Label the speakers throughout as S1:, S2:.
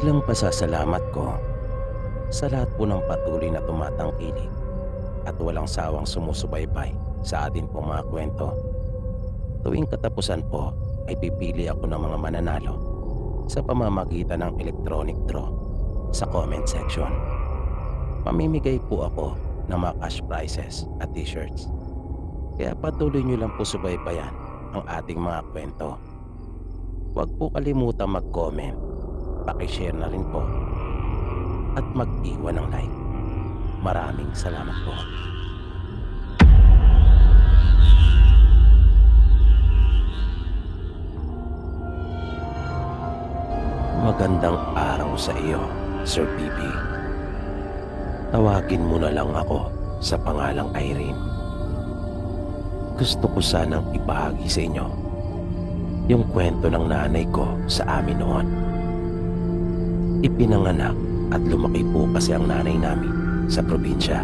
S1: Bilang pasasalamat ko sa lahat po ng patuloy na tumatangkilik at walang sawang sumusubaybay sa atin pong mga kwento. Tuwing katapusan po ay pipili ako ng mga mananalo sa pamamagitan ng electronic draw sa comment section. Mamimigay po ako ng mga cash prizes at t-shirts. Kaya patuloy nyo lang po subaybayan ang ating mga kwento. Huwag po kalimutang mag-comment, paki-share na rin po at mag-iwan ng like. Maraming salamat po. Magandang araw sa iyo, Sir PP. Tawagin mo na lang ako sa pangalang Irene. Gusto ko sanang ibahagi sa inyo yung kwento ng nanay ko sa amin noon. Ipinanganak at lumaki po kasi ang nanay namin sa probinsya.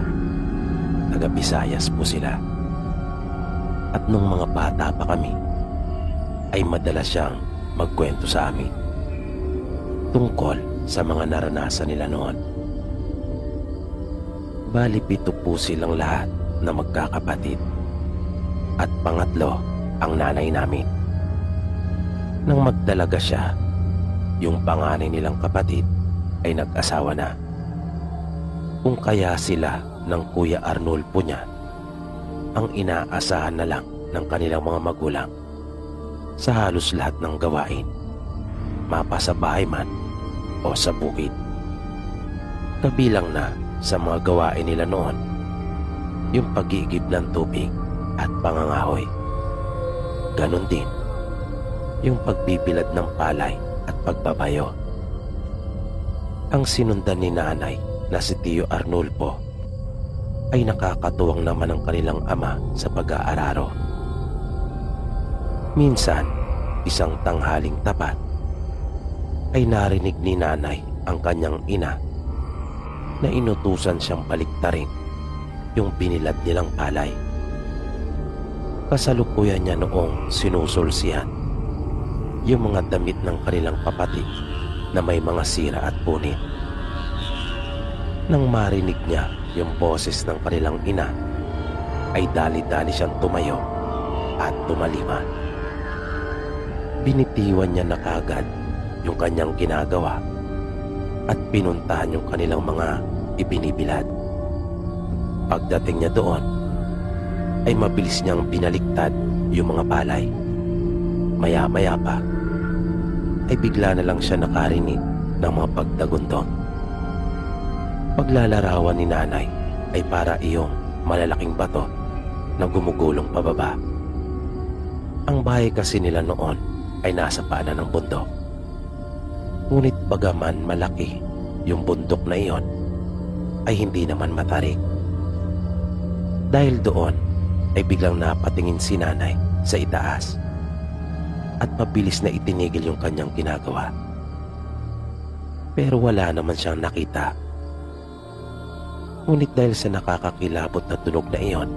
S1: Taga Visayas po sila. At nung mga bata pa kami, ay madalas siyang magkwento sa amin tungkol sa mga naranasan nila noon. Bali 7 po silang lahat na magkakapatid. At pangatlo ang nanay namin. Nang magdalaga siya, yung panganay nilang kapatid ay nag-asawa na. Kung kaya sila ng Kuya Arnulfo niya ang inaasahan na lang ng kanilang mga magulang sa halos lahat ng gawain, mapa sa bahay man o sa bukid. Kabilang na sa mga gawain nila noon yung pag-iigib ng tubig at pangangahoy. Ganon din yung pagbibilad ng palay at pagbabayo. Ang sinundan ni nanay na si Tio Arnulfo ay nakakatuwang naman ang kanilang ama sa pag-aararo. Minsan, isang tanghaling tapat, ay narinig ni nanay ang kanyang ina na inutusan siyang baliktarin yung binilad nilang palay. Kasalukuyan niya noong sinusulsihan yung mga damit ng kanilang kapatid na may mga sira at punit. Nang marinig niya yung boses ng kanilang ina, ay dali-dali siyang tumayo at tumalima. Binitiwan niya na kagad yung kanyang ginagawa at pinuntahan yung kanilang mga ibinibilad. Pagdating niya doon, ay mabilis niyang binaliktad yung mga palay. Maya-maya pa, ay bigla na lang siya nakarinig ng mga pagdagundong. Paglalarawan ni nanay ay para iyong malalaking bato na gumugulong pababa. Ang bahay kasi nila noon ay nasa paanan ng bundok. Ngunit bagaman malaki yung bundok na iyon, ay hindi naman matarik. Dahil doon ay biglang napatingin si nanay sa itaas at mabilis na itinigil yung kanyang ginagawa. Pero wala naman siyang nakita. Ngunit dahil sa nakakakilabot na tunog na iyon,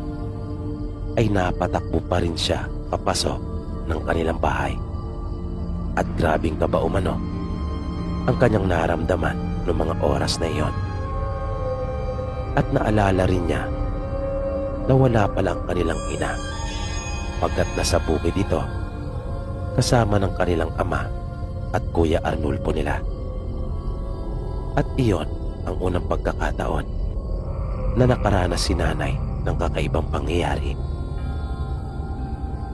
S1: ay napatakbo pa rin siya papasok ng kanilang bahay. At grabing kaba umano ang kanyang naramdaman noong mga oras na iyon. At naalala rin niya na wala palang kanilang ina, pagkat nasa bukid ito kasama ng kanilang ama at Kuya Arnulfo nila. At iyon ang unang pagkakataon na nakaranas si nanay ng kakaibang pangyayari.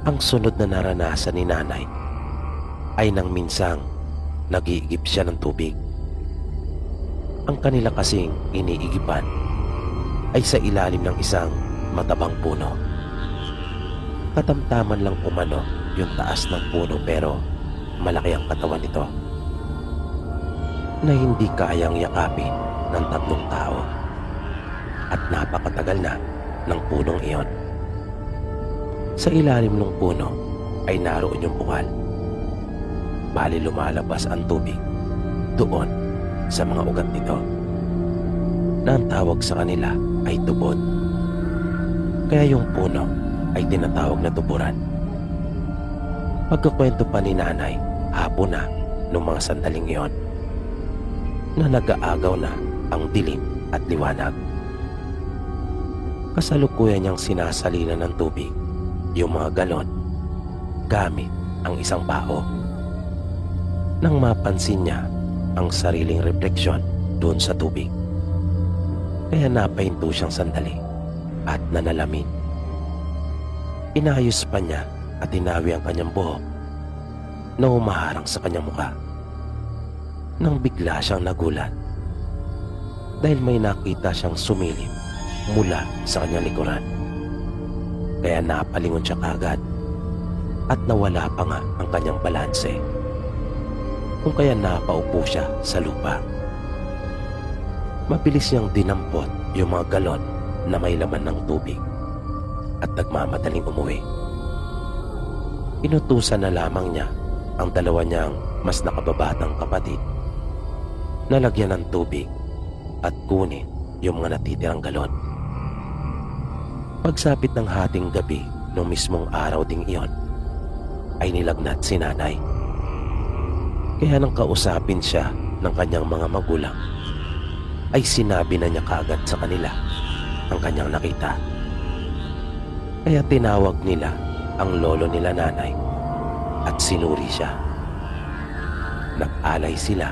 S1: Ang sunod na naranasan ni nanay ay nang minsang nag-iigib siya ng tubig. Ang kanila kasing iniigiban ay sa ilalim ng isang matabang puno. Katamtaman lang umano yung taas ng puno, pero malaki ang katawan nito na hindi kayang yakapin ng 3 tao. At napakatagal na ng punong iyon. Sa ilalim ng puno ay naroon yung bukal. Bali lumalabas ang tubig doon sa mga ugat nito, na ang tawag sa kanila ay tubod. Kaya yung puno ay tinatawag na tuburan. Pagkakwento pa ni nanay, hapon na nung mga sandaling iyon. na nag-aagaw na ang dilim at liwanag. Kasalukuyan niyang sinasalina ng tubig yung mga galon gamit ang isang baho. Nang mapansin niya ang sariling refleksyon doon sa tubig, kaya napahinto siyang sandali at nanalamin. Inayos pa niya at tinawi ang kanyang buhok na humaharang sa kanyang mukha. Nang bigla siyang nagulat dahil may nakita siyang sumilip mula sa kanyang likuran. Kaya napalingon siya kagad at nawala pa nga ang kanyang balanse, kung kaya napaupo siya sa lupa. Mabilis niyang dinampot yung mga galon na may laman ng tubig at nagmamadaling umuwi. Inutusan na lamang niya ang dalawa niyang mas nakababatang kapatid na lagyan ng tubig at kunin yung mga natitirang galon. Pagsapit ng hating gabi nung mismong araw ding iyon, ay nilagnat si nanay. Kaya nang kausapin siya ng kanyang mga magulang, ay sinabi na niya kaagad sa kanila ang kanyang nakita. Kaya tinawag nila ang lolo nila nanay at sinuri siya. Nag-alay sila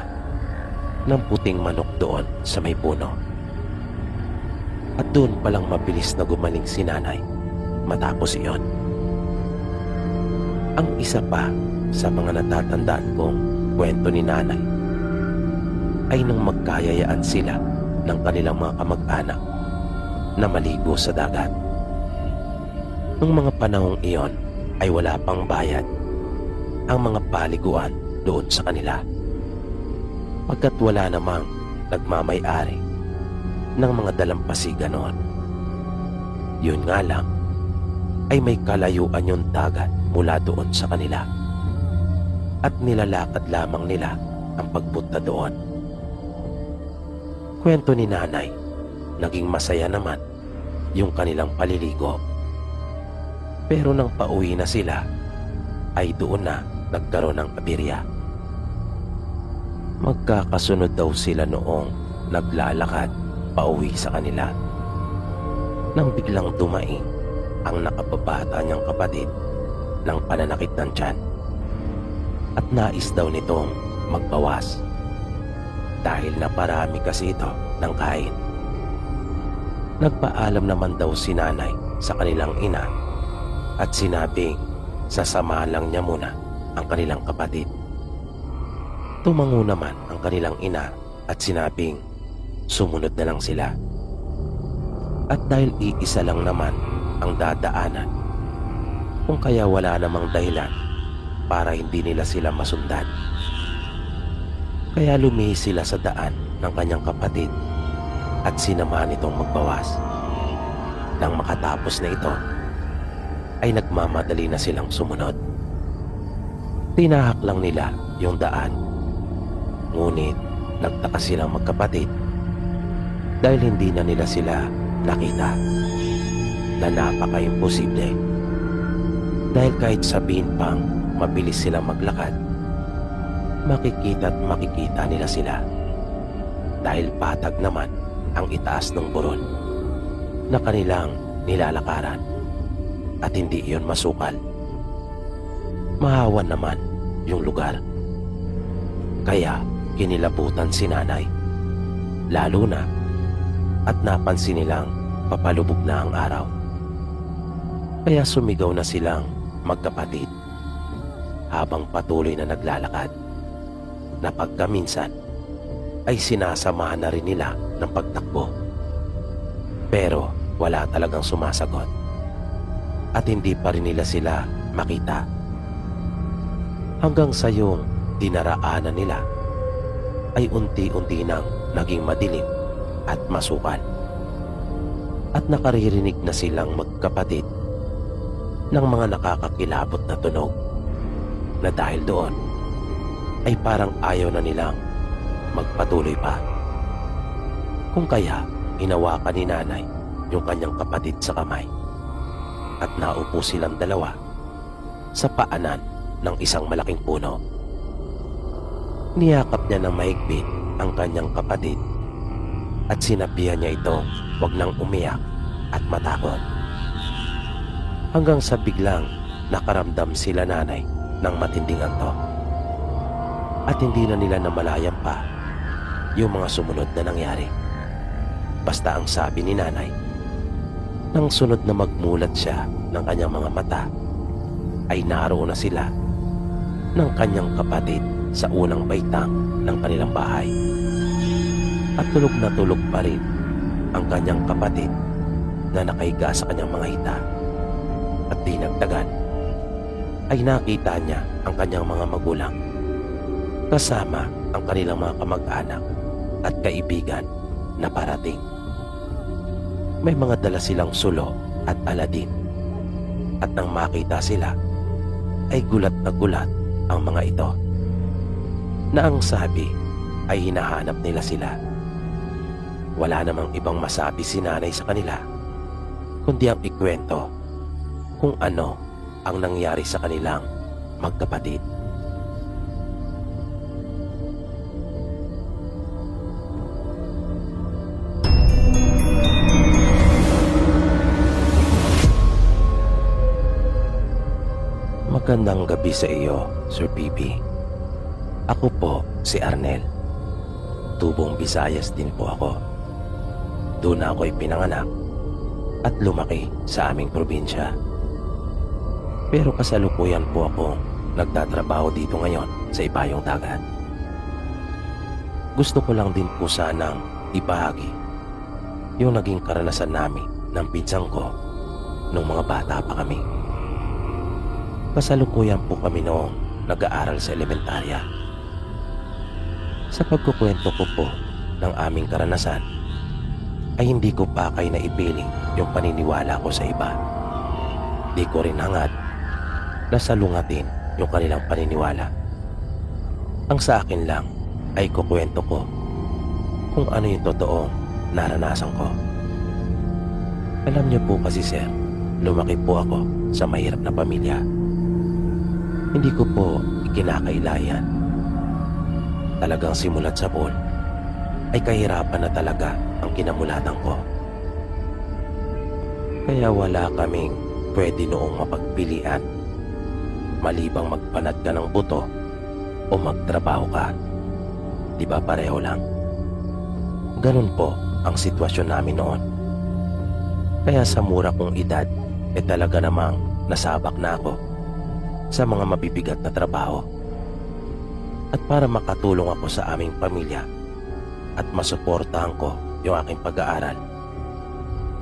S1: ng puting manok doon sa may puno. At doon palang mabilis na gumaling si nanay matapos iyon. Ang isa pa sa mga natatandaan kong kwento ni nanay ay nang magkayayaan sila ng kanilang mga kamag-anak na maligo sa dagat. Nung mga panahong iyon ay wala pang bayad ang mga paliguan doon sa kanila, pagkat wala namang nagmamay-ari ng mga dalampasigan noon. Yun nga lang ay may kalayuan yung dagat mula doon sa kanila at nilalakad lamang nila ang pagpunta doon. Kwento ni nanay, naging masaya naman yung kanilang paliligo. Pero nang pauwi na sila, ay doon na nagkaroon ng aberya. Magkakasunod daw sila noong naglalakad pauwi sa kanila nang biglang dumaing ang nakababata niyang kapatid ng pananakit ng tiyan. At nais daw nitong magbawas dahil naparami kasi ito ng kain. Nagpaalam naman daw si nanay sa kanilang ina at sinabing sasamahan lang niya muna ang kanilang kapatid. Tumango naman ang kanilang ina at sinabing sumunod na lang sila. At dahil iisa lang naman ang dadaanan, kung kaya wala namang dahilan para hindi nila sila masundan. Kaya lumihis sila sa daan ng kanyang kapatid at sinamahan itong magbawas. Nang makatapos na ito, ay nagmamadali na silang sumunod. Tinahak lang nila yung daan. Ngunit nagtaka silang magkapatid dahil hindi na nila sila nakita, na napaka-imposible. Dahil kahit sabihin pang mabilis silang maglakad, makikita at makikita nila sila dahil patag naman ang itaas ng buron na kanilang nilalakaran at hindi iyon masukal. Mahawan naman yung lugar. Kaya kinilabutan si nanay, lalo na at napansin nilang papalubog na ang araw. Kaya sumigaw na silang magkapatid habang patuloy na naglalakad, na pagkaminsan ay sinasamahan na rin nila ng pagtakbo. Pero wala talagang sumasagot at hindi pa rin nila sila makita. Hanggang sa yung dinaraanan nila ay unti-unti nang naging madilim at masukal. At nakaririnig na silang magkapatid ng mga nakakakilabot na tunog na dahil doon ay parang ayaw na nilang magpatuloy pa. Kung kaya hinawakan ni nanay yung kanyang kapatid sa kamay at naupo silang dalawa sa paanan ng isang malaking puno. Niyakap niya ng mahigpit ang kanyang kapatid at sinabihan niya ito huwag nang umiyak at matakot. Hanggang sa biglang nakaramdam sila nanay ng matinding antok. At hindi na nila namalayan pa yung mga sumunod na nangyari. Basta ang sabi ni nanay, nang sunod na magmulat siya ng kanyang mga mata, ay naroon na sila ng kanyang kapatid sa unang baitang ng kanilang bahay. At tulog na tulog pa rin ang kanyang kapatid na nakahiga sa kanyang mga hita. At dinagdagan ay nakita niya ang kanyang mga magulang kasama ang kanilang mga kamag-anak at kaibigan na parating. May mga dala silang sulo at aladin. At nang makita sila, ay gulat na gulat ang mga ito, na ang sabi ay hinahanap nila sila. Wala namang ibang masabi si nanay sa kanila, kundi ang ikwento kung ano ang nangyari sa kanilang magkapatid. Magandang gabi sa iyo, Sir Pipi. Ako po si Arnel. Tubong Visayas din po ako. Doon ako'y pinanganak at lumaki sa aming probinsya. Pero kasalukuyan po akong nagtatrabaho dito ngayon sa Ibayong Dagat. Gusto ko lang din po sanang ibahagi yung naging karanasan namin ng pinsang ko nung mga bata pa kami. Kasalukuyan po kami noong nag-aaral sa elementarya. Sa pagkukwento ko po ng aming karanasan, ay hindi ko pa kay naipiling yung paniniwala ko sa iba. Di ko rin hangad na salungatin yung kanilang paniniwala. Ang sa akin lang ay kukwento ko kung ano yung totoong naranasan ko. Alam niyo po kasi sir, lumaki po ako sa mahirap na pamilya. Hindi ko po ikinakailayan. Talagang simulat sa pool ay kahirapan na talaga ang kinamulatan ko. Kaya wala kaming pwede noong mapagpilian malibang magpanat ka ng buto o magtrabaho ka. Di ba pareho lang? Ganun po ang sitwasyon namin noon. Kaya sa mura kong edad talaga namang nasabak na ako sa mga mabibigat na trabaho. At para makatulong ako sa aming pamilya at masuportahan ko yung aking pag-aaral,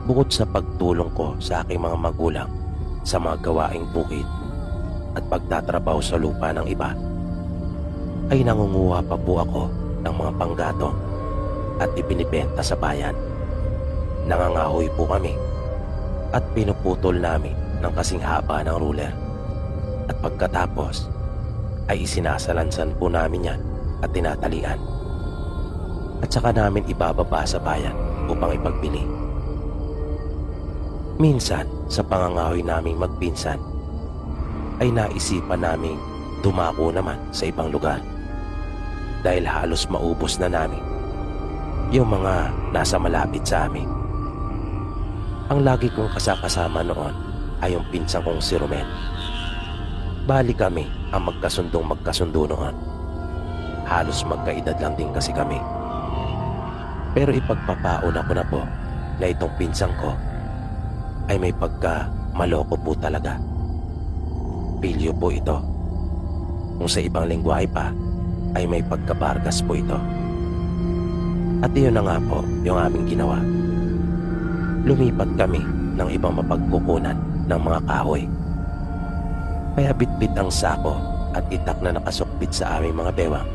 S1: bukod sa pagtulong ko sa aking mga magulang sa mga gawaing bukid at pagtatrabaho sa lupa ng iba, ay nangunguha pa po ako ng mga panggatong at ibinibenta sa bayan. Nangangahoy po kami at pinuputol namin ng kasing haba ng ruler. At pagkatapos ay isinasalansan po namin yan at tinatalian. At saka namin ibababa sa bayan upang ipagbili. Minsan sa pangangahoy naming magpinsan ay naisipan naming dumako naman sa ibang lugar dahil halos maubos na namin yung mga nasa malapit sa amin. Ang lagi kong kasakasama noon ay yung pinsan kong si Romel. Bali kami ang magkasundo noon. Halos magkaedad lang din kasi kami. Pero ipagpapaon ako na po na itong pinsang ko ay may pagka maloko po talaga. Pilyo po ito. Kung sa ibang lengguwahe pa ay may pagkabargas po ito. At iyon na nga po yung aming ginawa. Lumipat kami ng ibang mapagkukunan ng mga kahoy. Kaya bitbit ang sako at itak na nakasukbit sa aming mga bewang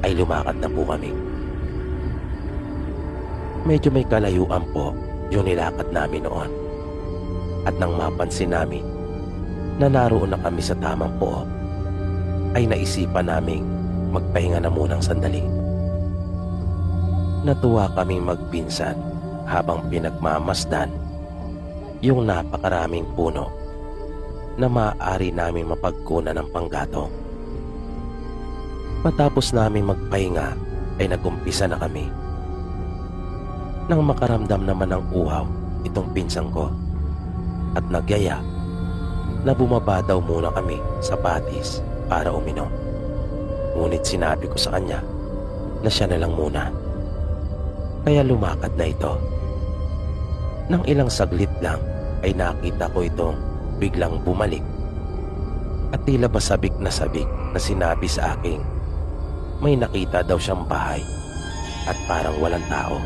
S1: ay lumakad na po kami. Medyo may kalayuan po yung nilakad namin noon. At nang mapansin namin na naroon na kami sa tamang pook, ay naisipan naming magpahinga na munang sandali. Natuwa kaming magpinsan habang pinagmamasdan yung napakaraming puno na maaari namin mapagkunan ng panggatong. Matapos namin magpahinga ay nagumpisa na kami. Nang makaramdam naman ng uhaw itong pinsang ko at nagyaya na bumaba daw muna kami sa patis para uminom. Ngunit sinabi ko sa kanya na siya na lang muna. Kaya lumakad na ito. Nang ilang saglit lang ay nakita ko itong biglang bumalik at tila ba sabik na sinabi sa akin may nakita daw siyang bahay at parang walang tao.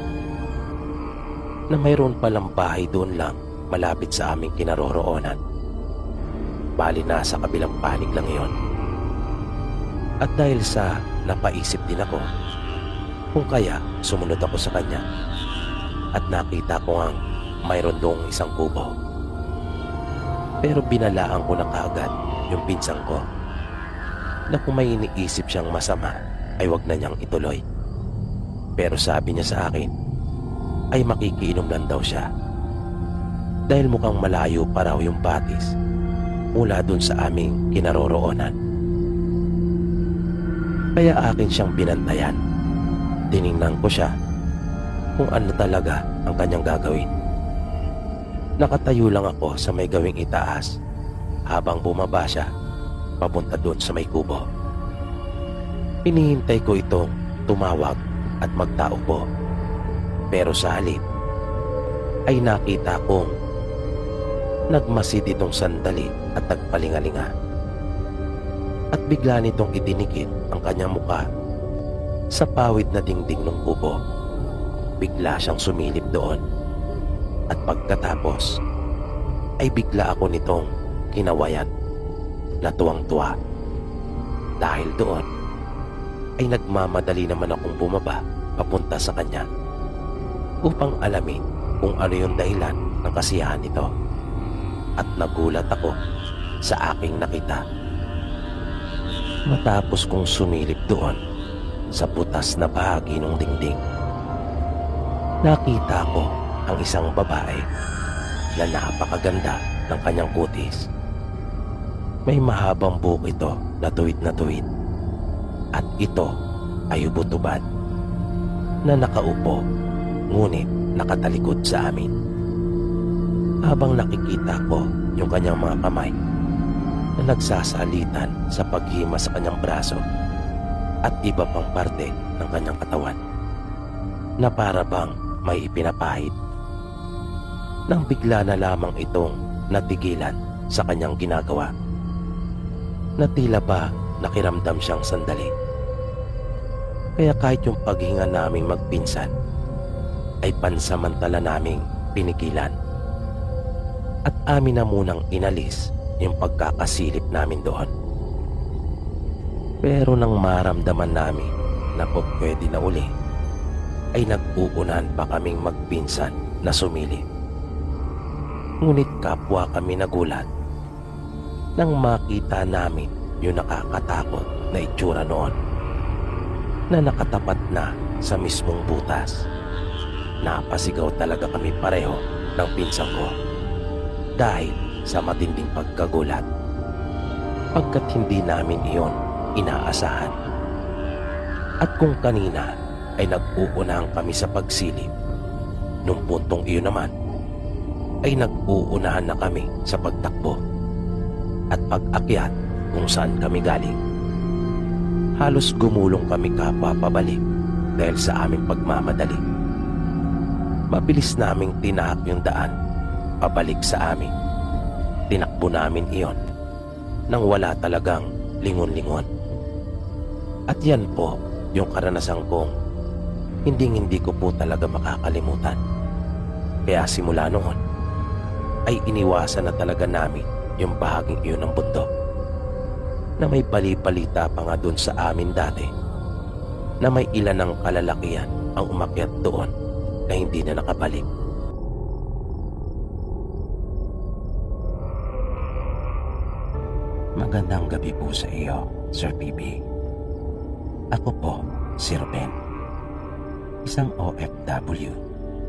S1: Na mayroon palang bahay doon lang malapit sa aming kinaroroonan. Bali nasa kabilang panig lang yon. At dahil sa napaisip din ako, kung kaya sumunod ako sa kanya at nakita ko ang mayroon doong isang kubo. Pero binalaan ko na kaagad yung pinsang ko na kung may iniisip siyang masama ay wag na niyang ituloy. Pero sabi niya sa akin ay makikiinom lang daw siya dahil mukhang malayo pa raw yung patis mula dun sa aming kinaroroonan. Kaya akin siyang binantayan. Tiningnan ko siya kung ano talaga ang kanyang gagawin. Nakatayo lang ako sa may gawing itaas habang bumaba siya papunta doon sa may kubo. Hinihintay ko itong tumawag at magtaupo. Pero sa halip ay nakita kong nagmasid itong sandali at nagpalingalinga. At bigla nitong itinikit ang kanyang muka sa pawid na dingding ng kubo. Bigla siyang sumilip doon. At pagkatapos ay bigla ako nitong kinawayan na tuwang-tuwa. Dahil doon ay nagmamadali naman akong bumaba papunta sa kanya upang alamin kung ano yung dahilan ng kasiyahan nito. At nagulat ako sa aking nakita. Matapos kong sumilip doon sa butas na bahagi ng dingding, nakita ko ang isang babae na napakaganda ng kanyang kutis. May mahabang buhok ito na tuwid at ito ay ubod-ubad na nakaupo ngunit nakatalikod sa amin. Habang nakikita ko yung kanyang mga kamay na nagsasalitan sa paghima sa kanyang braso at iba pang parte ng kanyang katawan na para bang may ipinapahid. Nang bigla na lamang itong natigilan sa kanyang ginagawa na tila ba nakiramdam siyang sandali. Kaya kahit yung paghinga naming magpinsan ay pansamantala naming pinigilan at amin na munang inalis yung pagkakasilip namin doon. Pero nang maramdaman namin na po pwede na uli ay nag-uunahan pa kaming magpinsan na sumilip. Ngunit kapwa kami nagulat nang makita namin yung nakakatakot na itsura noon na nakatapat na sa mismong butas. Napasigaw talaga kami pareho ng pinsang ko dahil sa matinding pagkagulat pagkat hindi namin iyon inaasahan. At kung kanina ay nag-uunahan kami sa pagsilip, nung puntong iyon naman ay nag-uunahan na kami sa pagtakbo at pag-akyat kung saan kami galing. Halos gumulong kami kapwa pabalik dahil sa aming pagmamadali. Mabilis naming tinahak yung daan pabalik sa amin. Tinakbo namin iyon nang wala talagang lingon-lingon. At yan po yung karanasan kong hindi ko po talaga makakalimutan. Kaya simula noon ay iniwasan na talaga namin yung bahaging iyon ng bundok na may bali-balita pa nga doon sa amin dati na may ilan ng kalalakihan ang umakyat doon na hindi na nakabalik. Magandang gabi po sa iyo, Sir PB. Ako po si Ruben, isang OFW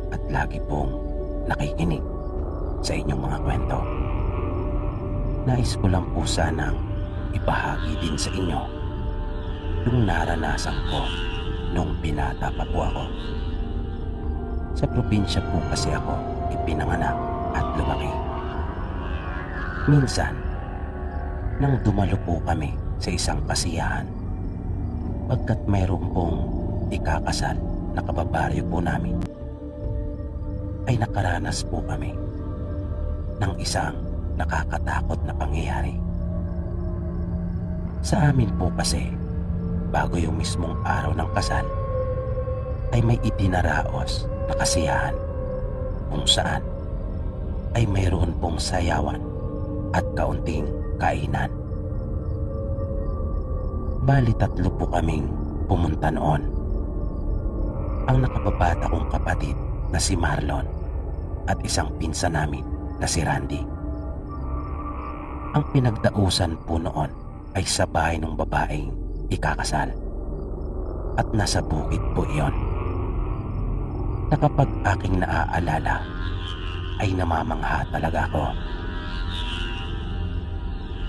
S1: at lagi pong nakikinig sa inyong mga kwento. Nais ko lang po sanang ibahagi din sa inyo yung naranasan ko nung binata pa po ako. Sa probinsya po kasi ako ipinanganak at lumaki. Minsan, nang dumalo po kami sa isang kasiyahan, pagkat mayroon pong ikakasal na kababaryo po namin, ay nakaranas po kami ng isang nakakatakot na pangyayari. Sa amin po kasi, bago yung mismong araw ng kasal, ay may itinaraos na kasiyahan kung saan ay mayroon pong sayawan at kaunting kainan. Bali 3 po kaming pumunta noon. Ang nakababata kong kapatid na si Marlon at isang pinsan namin na si Randy. Ang pinagdausan po noon ay sa bahay ng babaeng ikakasal at nasa bukid po iyon, na kapag aking naaalala ay namamangha talaga ako,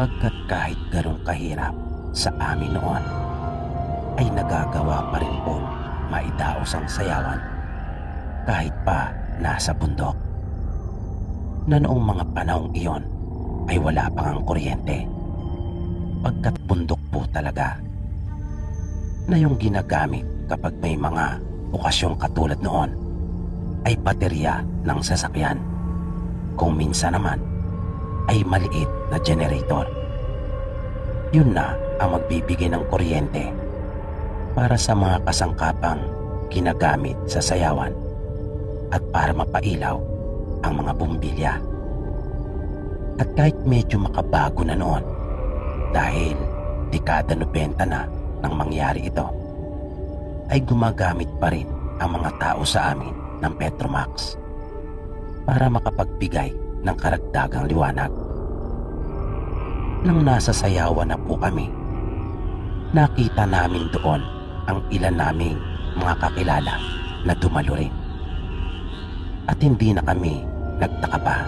S1: pagkat kahit ganong kahirap sa amin noon ay nagagawa pa rin pong maidaos ang sayawan kahit pa nasa bundok, na noong mga panahong iyon ay wala pang ang kuryente, pagkat bundok po talaga, na yung ginagamit kapag may mga okasyong katulad noon ay baterya ng sasakyan, kung minsan naman ay maliit na generator. Yun na ang magbibigay ng kuryente para sa mga kasangkapang ginagamit sa sayawan at para mapailaw ang mga bumbilya. At kahit medyo makabago na noon, dahil dekada 90 na nang mangyari ito, ay gumagamit pa rin ang mga tao sa amin ng Petromax para makapagbigay ng karagdagang liwanag. Nang nasa sayawan na po kami, nakita namin doon ang ilan naming mga kakilala na dumalo rin. At hindi na kami nagtaka pa,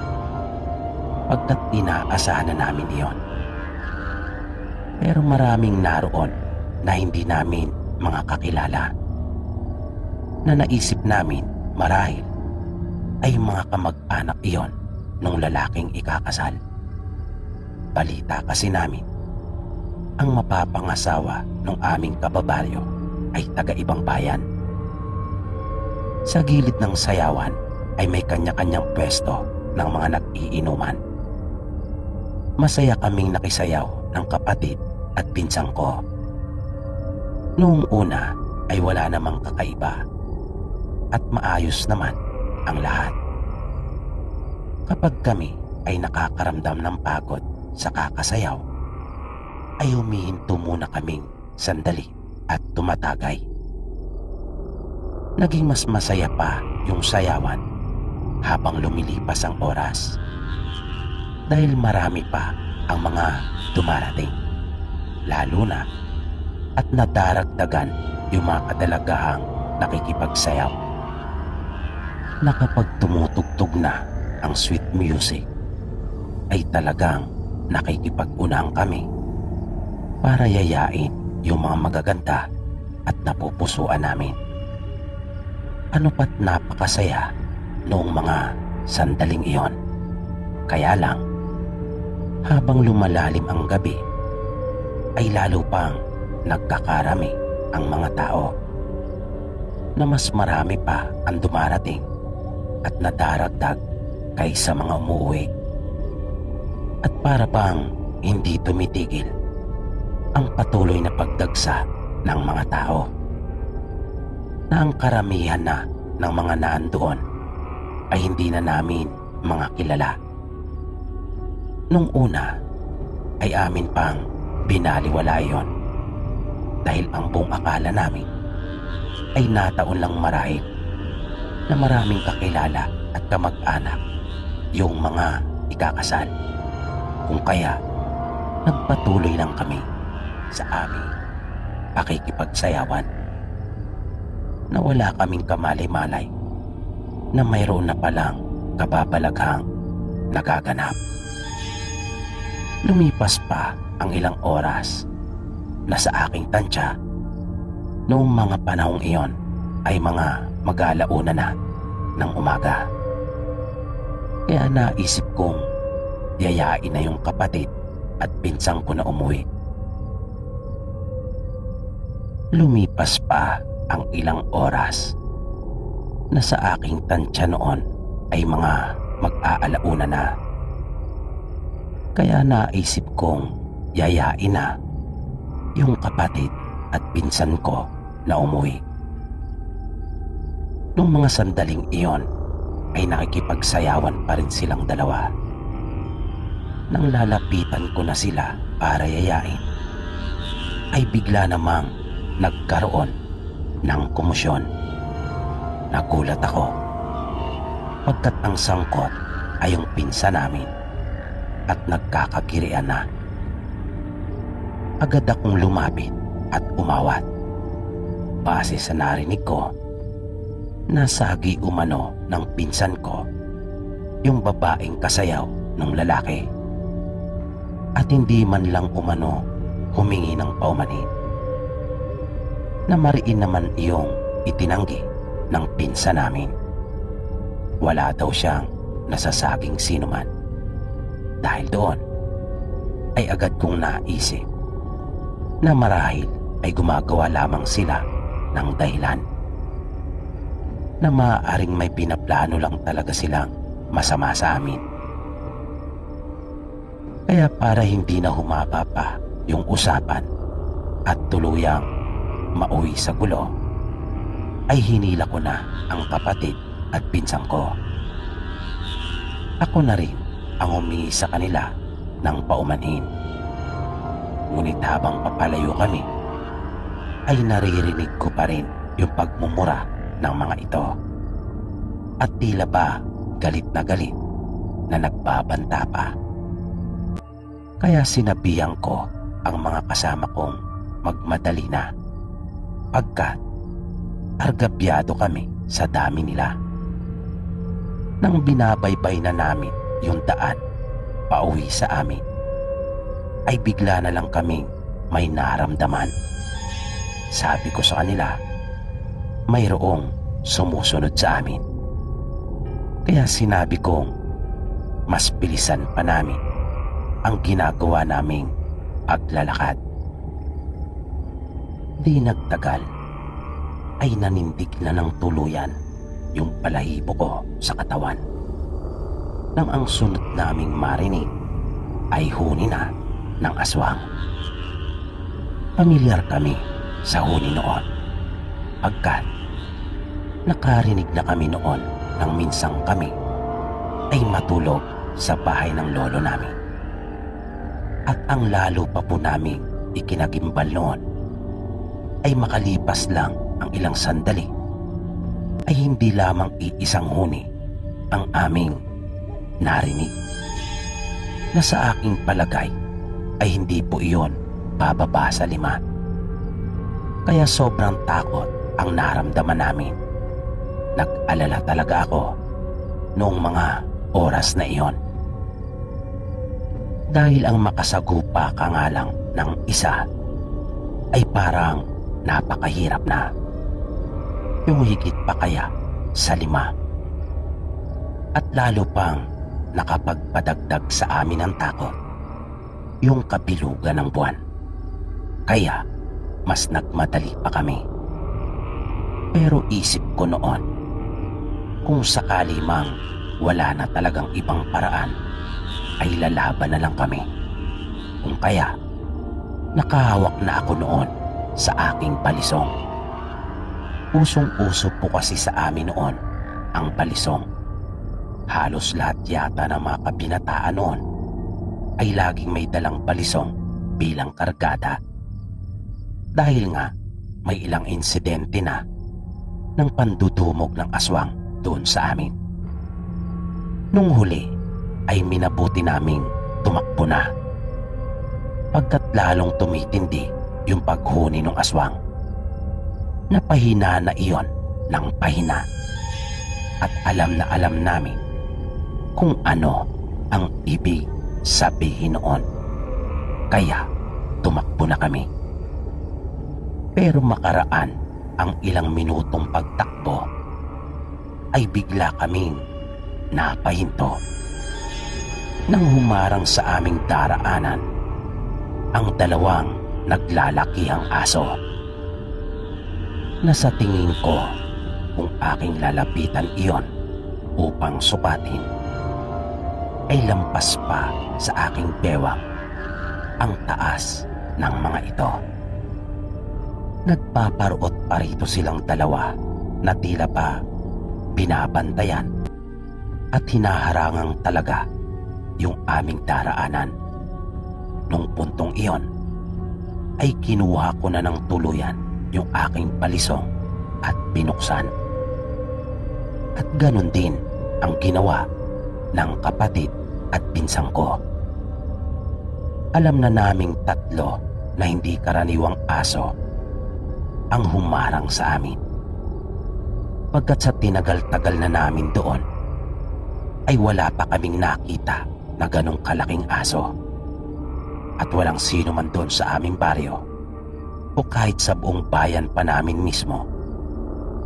S1: pagkat inaasahan na namin iyon. Pero maraming naroon na hindi namin mga kakilala, na naisip namin marahil ay mga kamag-anak iyon nung lalaking ikakasal. Balita kasi namin, ang mapapangasawa ng aming kababaryo ay taga-ibang bayan. Sa gilid ng sayawan ay may kanya-kanyang pwesto ng mga nag-iinuman. Masaya kaming nakisayaw ng kapatid at pinsang ko. Noong una ay wala namang kakaiba at maayos naman ang lahat. Kapag kami ay nakakaramdam ng pagod sa kakasayaw, ay humihinto muna kaming sandali at tumatagay. Naging mas masaya pa yung sayawan habang lumilipas ang oras, dahil marami pa ang mga dumarating, lalo na at nadaragdagan yung mga kadalagahang nakikipagsayaw, na kapag tumutugtog na ang sweet music ay talagang nakikipag-unang kami para yayain yung mga magaganda at napupusuan namin. Ano pat napakasaya noong mga sandaling iyon. Kaya lang, habang lumalalim ang gabi, ay lalo pang nagkakarami ang mga tao, na mas marami pa ang dumarating at nadaragdag kaysa mga umuwi. At para bang hindi tumitigil ang patuloy na pagdagsa ng mga tao, na ang karamihan na ng mga naandoon ay hindi na namin mga kilala. Nung una ay amin pang binaliwala iyon, dahil ang buong akala namin ay nataon lang marahil na maraming kakilala at kamag-anak yung mga ikakasal, kung kaya nagpatuloy lang kami sa aming pakikipagsayawan, na wala kaming kamalay-malay na mayroon na palang kababalaghang nagaganap. Lumipas pa ang ilang oras, na sa aking tansya Noong mga panahong iyon ay mga mag-aalauna na ng umaga. Kaya naisip kong yayain na yung kapatid at pinsang ko na umuwi. Lumipas pa ang ilang oras na sa aking tansya noon ay mga mag-aalauna na. Kaya naisip kong yayain na yung kapatid at pinsan ko na umuwi. Nung mga sandaling iyon ay nakikipagsayawan pa rin silang dalawa. Nang lalapitan ko na sila para yayain, ay bigla namang nagkaroon ng komosyon. Nagulat ako pagkat ang sangkot ay yung pinsan namin at nagkakagirian na. Agad akong lumapit at umawat. Base sa narinig ko, nasagi umano ng pinsan ko yung babaeng kasayaw ng lalaki at hindi man lang umano humingi ng paumanhin. Namariin naman iyong itinanggi ng pinsan namin. Wala daw siyang nasasabing sinuman. Dahil doon ay agad kong naisip na marahil ay gumagawa lamang sila ng dahilan na maaaring may pinaplano lang talaga silang masama sa amin. Kaya para hindi na humaba pa yung usapan at tuluyang mauwi sa gulo, ay hinila ko na ang kapatid at pinsang ko. Ako na rin ang humingi sa kanila ng paumanhin. Ngunit habang papalayo kami, ay naririnig ko pa rin yung pagmumura ng mga ito. At tila ba galit na nagbabanta pa. Kaya sinabihan ko ang mga kasama kong magmadali na pagkat argabyado kami sa dami nila. Nang binabaybay na namin yung daan pauwi sa amin, ay bigla na lang kaming may naramdaman. Sabi ko sa kanila, mayroong sumusunod sa amin. Kaya sinabi kong mas bilisan pa namin ang ginagawa naming paglalakad. Di nagtagal ay nanindig na ng tuluyan yung balahibo ko sa katawan. Nang ang sunod naming marinig ay huni na ng aswang. Pamilyar kami sa huni noon pagkat nakarinig na kami noon nang minsang kami ay matulog sa bahay ng lolo namin. At ang lalo pa po naming ikinagimbal noon ay makalipas lang ang ilang sandali ay hindi lamang iisang huni ang aming narinig, na sa aking palagay ay hindi po iyon bababa sa 5. Kaya sobrang takot ang naramdaman namin. Nag-alala talaga ako noong mga oras na iyon. Dahil ang makasagupa ka nga lang ng isa ay parang napakahirap na. Yung higit pa kaya sa 5. At lalo pang nakapagpadagdag sa amin ng takot yung kabilugan ng buwan. Kaya mas nagmadali pa kami. Pero isip ko noon, kung sakali mang wala na talagang ibang paraan, ay lalaban na lang kami. Kung kaya, nakahawak na ako noon sa aking balisong. Usong-uso po kasi sa amin noon ang balisong. Halos lahat yata ng mga kabinataan noon ay laging may dalang balisong bilang kargada. Dahil nga may ilang insidente na ng pandudumog ng aswang doon sa amin. Nung huli ay minabuti naming tumakbo na pagkat lalong tumitindi yung paghuni ng aswang. Napahina na iyon ng pahina at alam na alam namin kung ano ang ibig sabihin noon. Kaya tumakbo na kami. Pero makaraan ang ilang minutong pagtakbo ay bigla kaming napahinto nang humarang sa aming daraanan ang dalawang naglalakihang aso na sa tingin ko kung aking lalapitan iyon upang sukatin ay lampas pa sa aking bewang ang taas ng mga ito. Nagpaparuot pa rito silang dalawa na tila pa binabantayan at hinaharangang talaga yung aming daraanan. Nung puntong iyon ay kinuha ko na ng tuluyan yung aking balisong at binuksan. At ganun din ang ginawa ng kapatid at pinsang ko. Alam na naming tatlo na hindi karaniwang aso ang humarang sa amin. Pagkat sa tinagal-tagal na namin doon ay wala pa kaming nakita na ganong kalaking aso. At walang sino man doon sa aming baryo o kahit sa buong bayan pa namin mismo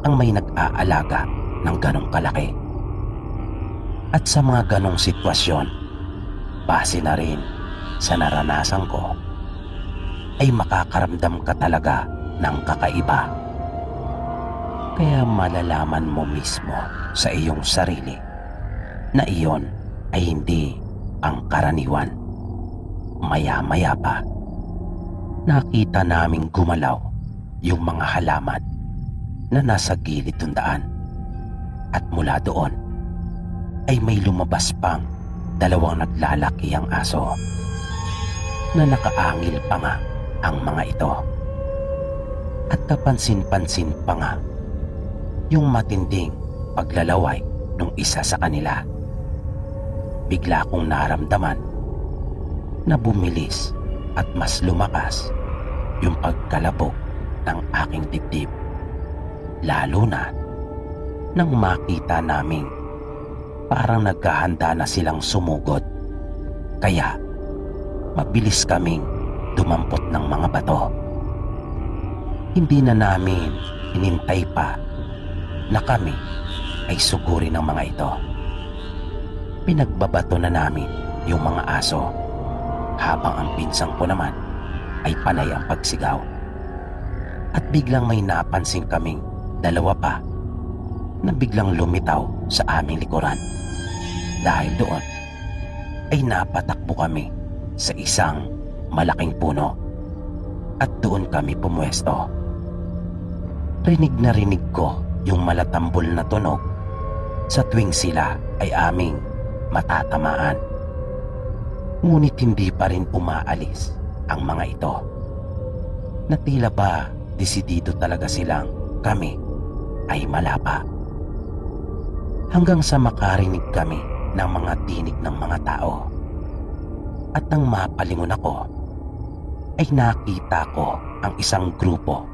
S1: ang may nag-aalaga ng ganong kalaki. At sa mga ganong sitwasyon, base na rin sa naranasan ko, ay makakaramdam ka talaga ng kakaiba. Kaya malalaman mo mismo sa iyong sarili na iyon ay hindi ang karaniwan. Maya-maya pa, nakita naming gumalaw yung mga halaman na nasa gilid ng daan. At mula doon ay may lumabas pang dalawang naglalakihang aso na nakaangil pa nga ang mga ito. At kapansin-pansin pa nga yung matinding paglalaway ng isa sa kanila. Bigla kong naramdaman na bumilis at mas lumakas yung pagkalabog ng aking dibdib. Lalo na nang makita naming parang naghahanda na silang sumugod. Kaya mabilis kaming dumampot ng mga bato. Hindi na namin hinintay pa na kami ay sugurin ng mga ito. Pinagbabato na namin yung mga aso habang ang pinsang ko naman ay panay ang pagsigaw. At biglang may napansin kaming dalawa pa na biglang lumitaw sa aming likuran. Dahil doon ay napatakbo kami sa isang malaking puno at doon kami pumwesto. Rinig na rinig ko yung malatambol na tunog sa tuwing sila ay aming matatamaan. Ngunit hindi pa rin umaalis ang mga ito, na tila ba desidido talaga silang kami ay malapa. Hanggang sa makarinig kami ng mga tinig ng mga tao. At nang mapalingon ako, ay nakita ko ang isang grupo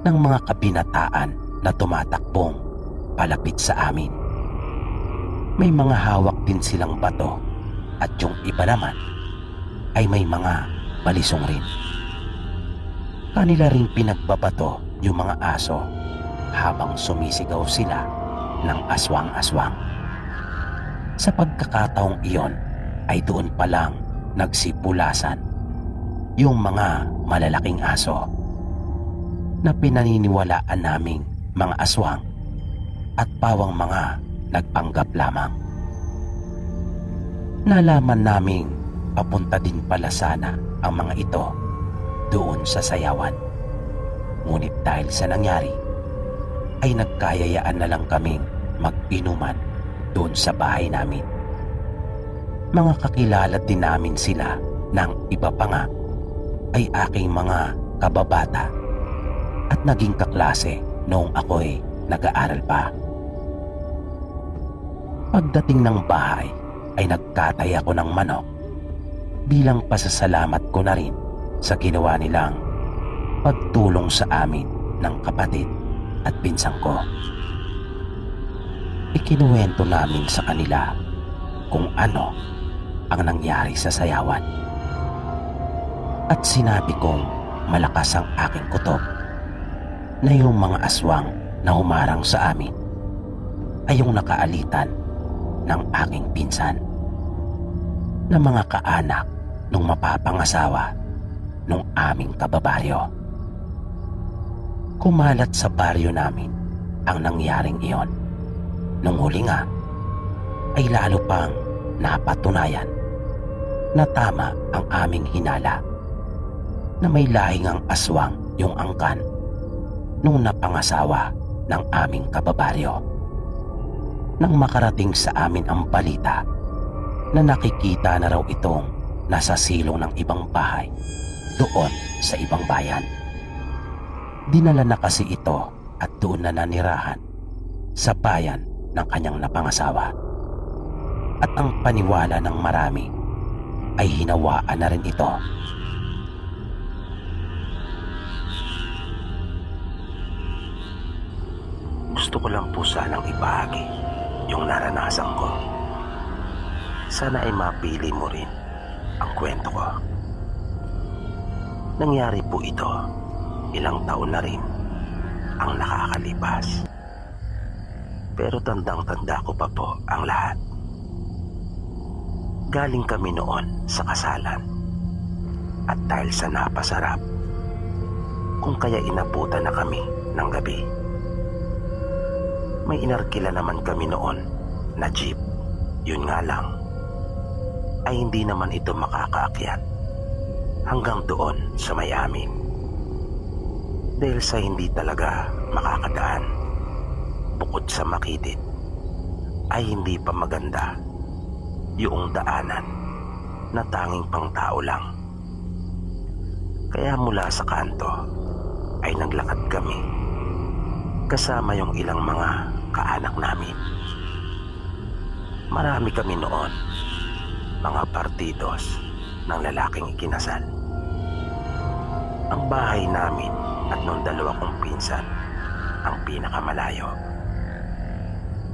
S1: ng mga kabinataan na tumatakbong palapit sa amin. May mga hawak din silang bato at yung iba naman ay may mga balisong rin. Kanila rin pinagbabato yung mga aso habang sumisigaw sila ng aswang-aswang. Sa pagkakataong iyon ay doon pa lang nagsipulasan yung mga malalaking aso na pinaniniwalaan naming mga aswang at pawang mga nagpanggap lamang. Nalaman naming papunta din pala sana ang mga ito doon sa sayawan. Ngunit dahil sa nangyari ay nagkayayaan na lang kaming mag-inuman doon sa bahay namin. Mga kakilala din namin sila ng iba pa nga ay aking mga kababata at naging kaklase noong ako'y nag-aaral pa. Pagdating ng bahay ay nagkatay ako ng manok bilang pasasalamat ko na rin sa ginawa nilang pagtulong sa amin ng kapatid at pinsang ko. Ikinuwento namin sa kanila kung ano ang nangyari sa sayawan. At sinabi kong malakas ang aking kutob na yung mga aswang na humarang sa amin ay yung nakaalitan ng aking pinsan na mga kaanak nung mapapangasawa nung aming kababaryo. Kumalat sa baryo namin ang nangyaring iyon. Nung huli nga, ay lalo pang napatunayan na tama ang aming hinala na may lahing ang aswang yung angkan nung napangasawa ng aming kababaryo. Nang makarating sa amin ang balita na nakikita na raw itong nasa silong ng ibang bahay doon sa ibang bayan, dinala na kasi ito at doon na nanirahan sa bayan ng kanyang napangasawa. At ang paniwala ng marami ay hinawaan na rin ito. Gusto ko lang po sanang ibahagi yung naranasan ko. Sana ay mapili mo rin ang kwento ko. Nangyari po ito, ilang taon na rin ang nakakalipas. Pero tandang-tanda ko pa po ang lahat. Galing kami noon sa kasalan. At dahil sa napasarap, kung kaya inabutan na kami ng gabi. May inarkila naman kami noon na jeep. Yun nga lang, ay hindi naman ito makakaakyat hanggang doon sa may amin. Dahil sa hindi talaga makakadaan, bukod sa makitid, ay hindi pa maganda yung daanan na tanging pang tao lang. Kaya mula sa kanto ay naglakad kami kasama yung ilang mga kaanak namin. Marami kami noon, mga partidos ng lalaking ikinasal. Ang bahay namin at nung dalawa kong pinsan ang pinakamalayo.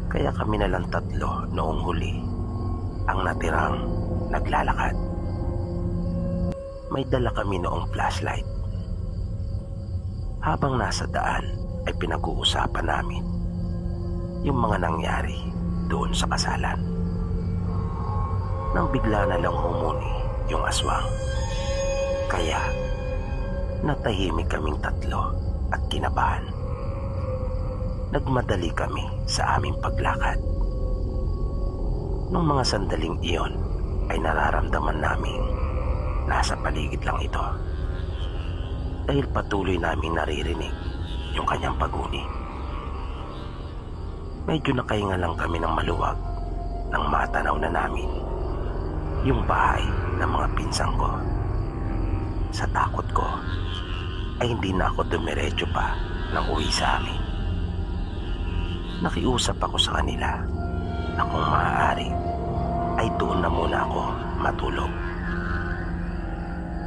S1: Kaya kami na lang tatlo noong huli ang natirang naglalakad. May dala kami noong flashlight. Habang nasa daan ay pinag-uusapan namin yung mga nangyari doon sa kasalan. Nang bigla na lang humuni yung aswang. Kaya natahimik kaming tatlo at kinabahan. Nagmadali kami sa aming paglakad. Nung mga sandaling iyon ay nararamdaman namin nasa paligid lang ito. Dahil patuloy namin naririnig yung kanyang paguni. Medyo nakahinga lang kami ng maluwag nang matanaw na namin yung bahay ng mga pinsang ko. Sa takot ko ay hindi na ako dumiretso pa ng uwi sa amin. Nakiusap ako sa kanila na kung maaari ay doon na muna ako matulog.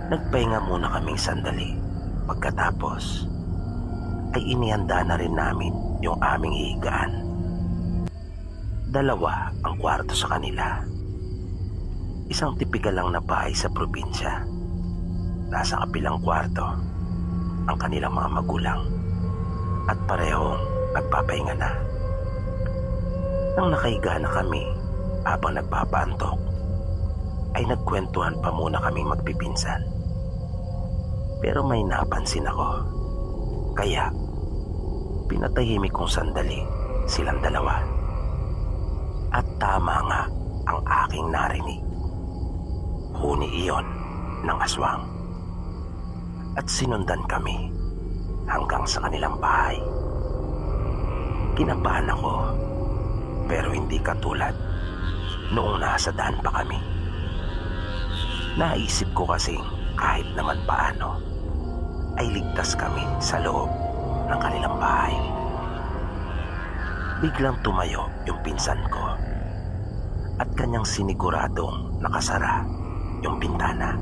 S1: Nagpahinga muna kaming sandali. Pagkatapos ay inihanda na rin namin yung aming higaan. Dalawa ang kwarto sa kanila. Isang tipikal lang na bahay sa probinsya. Nasa kabilang kwarto ang kanilang mga magulang at parehong nagpapahinga na. Nang nakahiga na kami habang nagpapaantok, ay nagkwentuhan pa muna kaming magpipinsan. Pero may napansin ako. Kaya pinatahimik kong sandali silang dalawa. At tama nga ang aking narinig. Huni iyon ng aswang. At sinundan kami hanggang sa kanilang bahay. Kinabahan ako, pero hindi katulad noong nasa daan pa kami. Naisip ko kasing kahit naman paano ay ligtas kami sa loob ng kanilang bahay. Biglang tumayo yung pinsan ko at kanyang siniguradong nakasara yung bintana.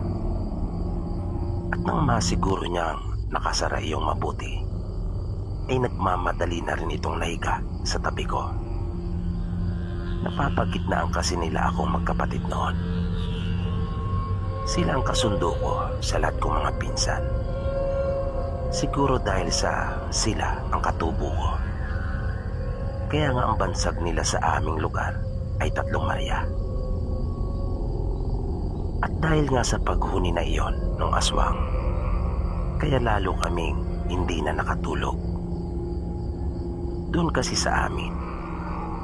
S1: At nang masiguro niyang nakasara iyong mabuti, ay nagmamadali na rin itong nahiga sa tabi ko. Napapagitnaan kasi nila akong magkapatid noon. Sila ang kasundo ko sa lahat kong mga pinsan Siguro dahil sa sila ang katubo ko. Kaya nga ang bansag nila sa aming lugar ay 3 Maria. At dahil nga sa paghuni na iyon ng aswang, kaya lalo kaming hindi na nakatulog. Doon kasi sa amin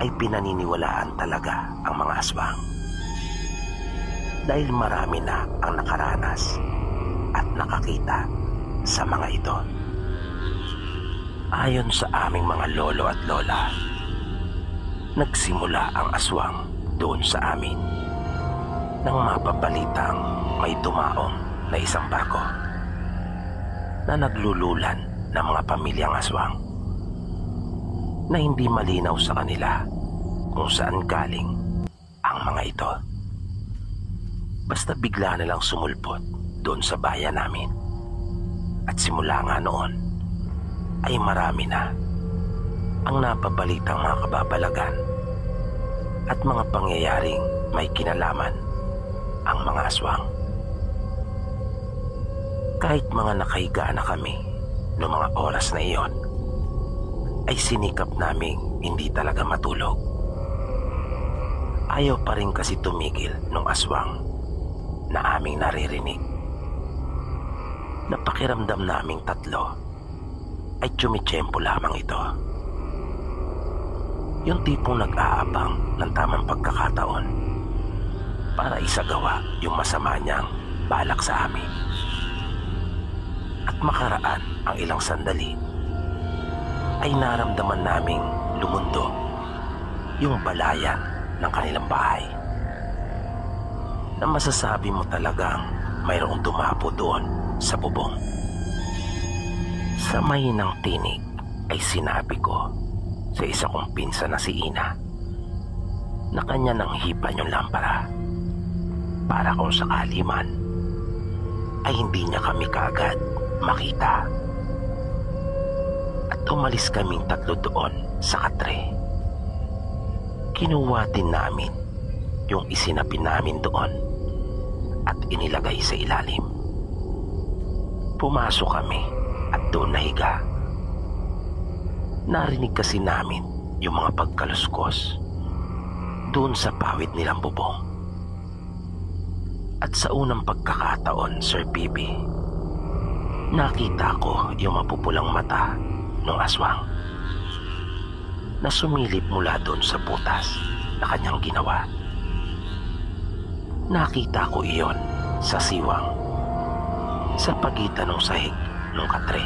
S1: ay pinaniniwalaan talaga ang mga aswang. Dahil marami na ang nakaranas at nakakita sa mga ito. Ayon sa aming mga lolo at lola, nagsimula ang aswang doon sa amin nang mapapalitang may dumaong na isang barko na naglululan ng mga pamilyang aswang na hindi malinaw sa kanila kung saan galing ang mga ito. Basta bigla na lang sumulpot doon sa bayan namin. At simula nga noon ay marami na ang napabalitang mga kababalagan at mga pangyayaring may kinalaman ang mga aswang. Kahit mga nakahiga na kami noong mga oras na iyon, ay sinikap naming hindi talaga matulog. Ayaw pa rin kasi tumigil ng aswang na aming naririnig. Napakiramdam naming 3 ay tsumitsyempo lamang ito. Yung tipong nag-aabang ng tamang pagkakataon para isagawa yung masama niyang balak sa amin. At makaraan ang ilang sandali ay naramdaman naming lumundo yung balayan ng kanilang bahay, na masasabi mo talagang mayroong dumapo doon sa bubong. Sa mahinang tinig ay sinabi ko sa isa kong pinsan na si Ina na kanya nang hipan yung lampara para kung sakali man ay hindi niya kami kaagad makita. At umalis kaming 3 doon sa katre. Kinuha din namin yung isinapi namin doon at inilagay sa ilalim. Pumasok kami at doon nahiga. Narinig kasi namin yung mga pagkaluskos doon sa pawid nilang bubong. At sa unang pagkakataon, Sir Bibi, nakita ko yung mapupulang mata ng aswang na sumilip mula doon sa butas na kanyang ginawa. Nakita ko iyon sa siwang sa pagitan ng sahig ng katre.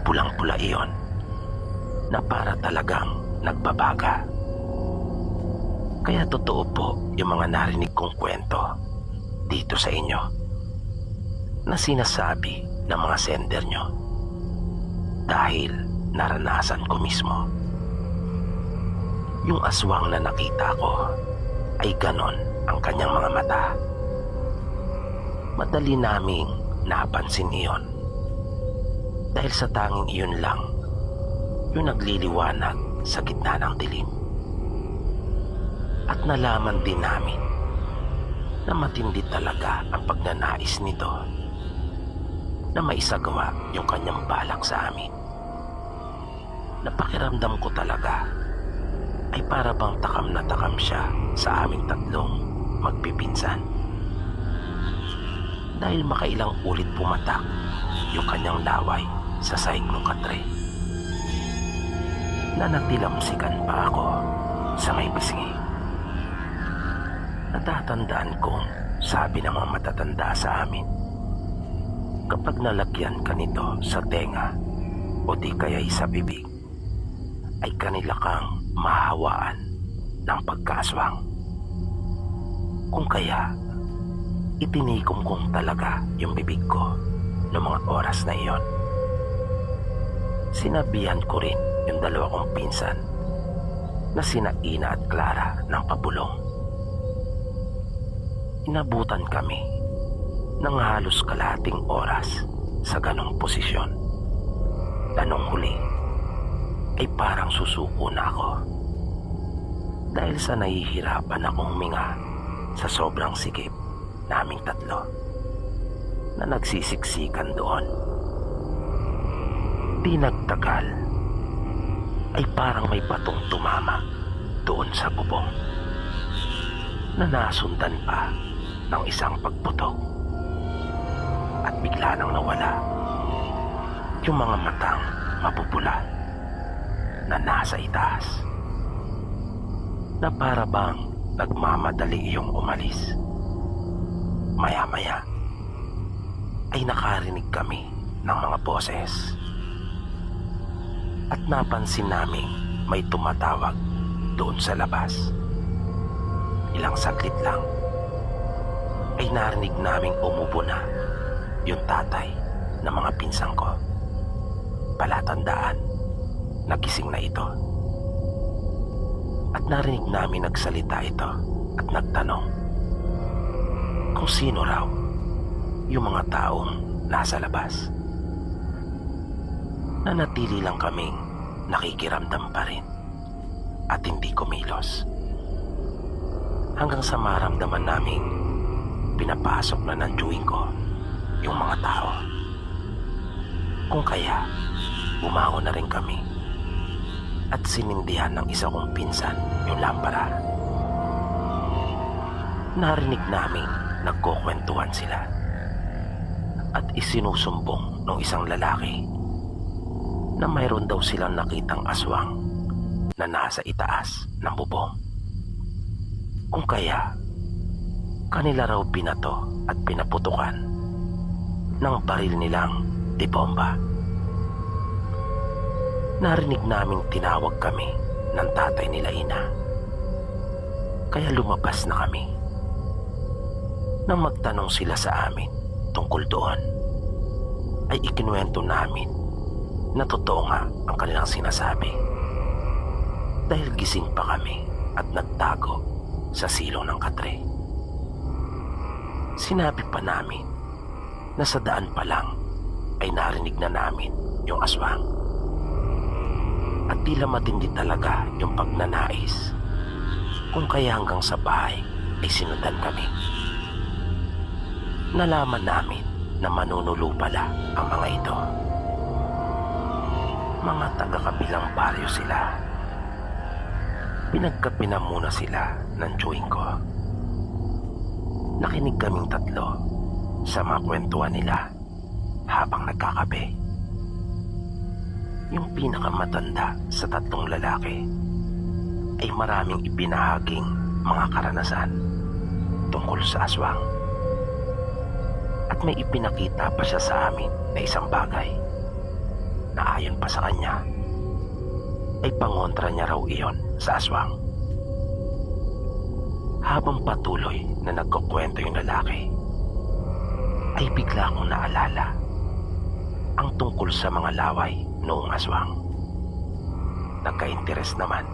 S1: Pulang-pula iyon na para talagang nagbabaga. Kaya totoo po yung mga narinig kong kwento dito sa inyo na sinasabi ng mga sender nyo, dahil naranasan ko mismo. Yung aswang na nakita ko ay ganon ang kanyang mga mata. Madali naming napansin iyon dahil sa tanging iyon lang yung nagliliwanag sa gitna ng dilim. At nalaman din namin na matindi talaga ang pagnanais nito na maisagawa yung kanyang balak sa amin. Napakiramdam ko talaga ay para bang takam na takam siya sa aming 3 magpipinsan. Dahil makailang ulit pumatak yung kanyang laway sa sahig ng katre. Nanatilamsikan pa ako sa may pisngi. Natatandaan kong sabi ng mga matatanda sa amin, kapag nalagyan ka nito sa tenga o di kaya'y sa bibig, ay kanila kang mahawaan ng pagkaswang. Kung kaya, itinikom kong talaga yung bibig ko noong mga oras na iyon. Sinabihan ko rin yung 2 kong pinsan na sina Ina at Clara ng pabulong. Inabutan kami ng halos kalahating oras sa ganong posisyon. Anong huli ay parang susuko na ako dahil sa nahihirapan akong huminga sa sobrang sikip naming 3 na nagsisiksikan doon Di nagtagal ay parang may batong tumama doon sa bubong na nasundan pa ng isang pagputok at bigla nang nawala yung mga matang mapupula na nasa itaas na para bang nagmamadali iyong umalis. Maya-maya ay nakarinig kami ng mga boses at napansin naming may tumatawag doon sa labas. Ilang saglit lang ay narinig naming umubo na yung tatay ng mga pinsang ko. Palatandaan, nagising na ito. At narinig namin nagsalita ito at nagtanong kung sino raw yung mga taong nasa labas. Nanatili lang kaming nakikiramdam pa rin at hindi kumilos. Hanggang sa maramdaman naming pinapasok na ng chewing ko yung mga tao. Kung kaya, bumangon na rin kami at sinindihan ng isa kong pinsan yung lampara. Narinig namin nagkukwentuhan sila at isinusumbong ng isang lalaki na mayroon daw silang nakitang aswang na nasa itaas ng bubong. Kung kaya, kanila raw binato at pinaputukan ng baril nilang dibomba. Narinig naming tinawag kami ng tatay nila Ina. Kaya lumabas na kami. Nang magtanong sila sa amin tungkol doon, ay ikinuwento namin na totoo nga ang kanilang sinasabi. Dahil gising pa kami at nagtago sa silong ng katre. Sinabi pa namin na sa daan pa lang ay narinig na namin yung aswang. At tila matindi talaga yung pagnanais. Kung kaya hanggang sa bahay ay sinundan kami. Nalaman namin na manunulo pala ang mga ito. Mga taga-kabilang baryo sila. Pinagkape na muna sila ng chewing ko. Nakinig kaming tatlo sa mga kwentuhan nila habang nagkakape. Yung pinakamatanda sa tatlong lalaki ay maraming ibinahaging mga karanasan tungkol sa aswang. At may ipinakita pa siya sa amin na isang bagay na ayon pa sa kanya ay pangontra niya raw iyon sa aswang. Habang patuloy na nagkukwento yung lalaki, ay bigla kong naalala ang tungkol sa mga laway noong aswang. Nagka-interes naman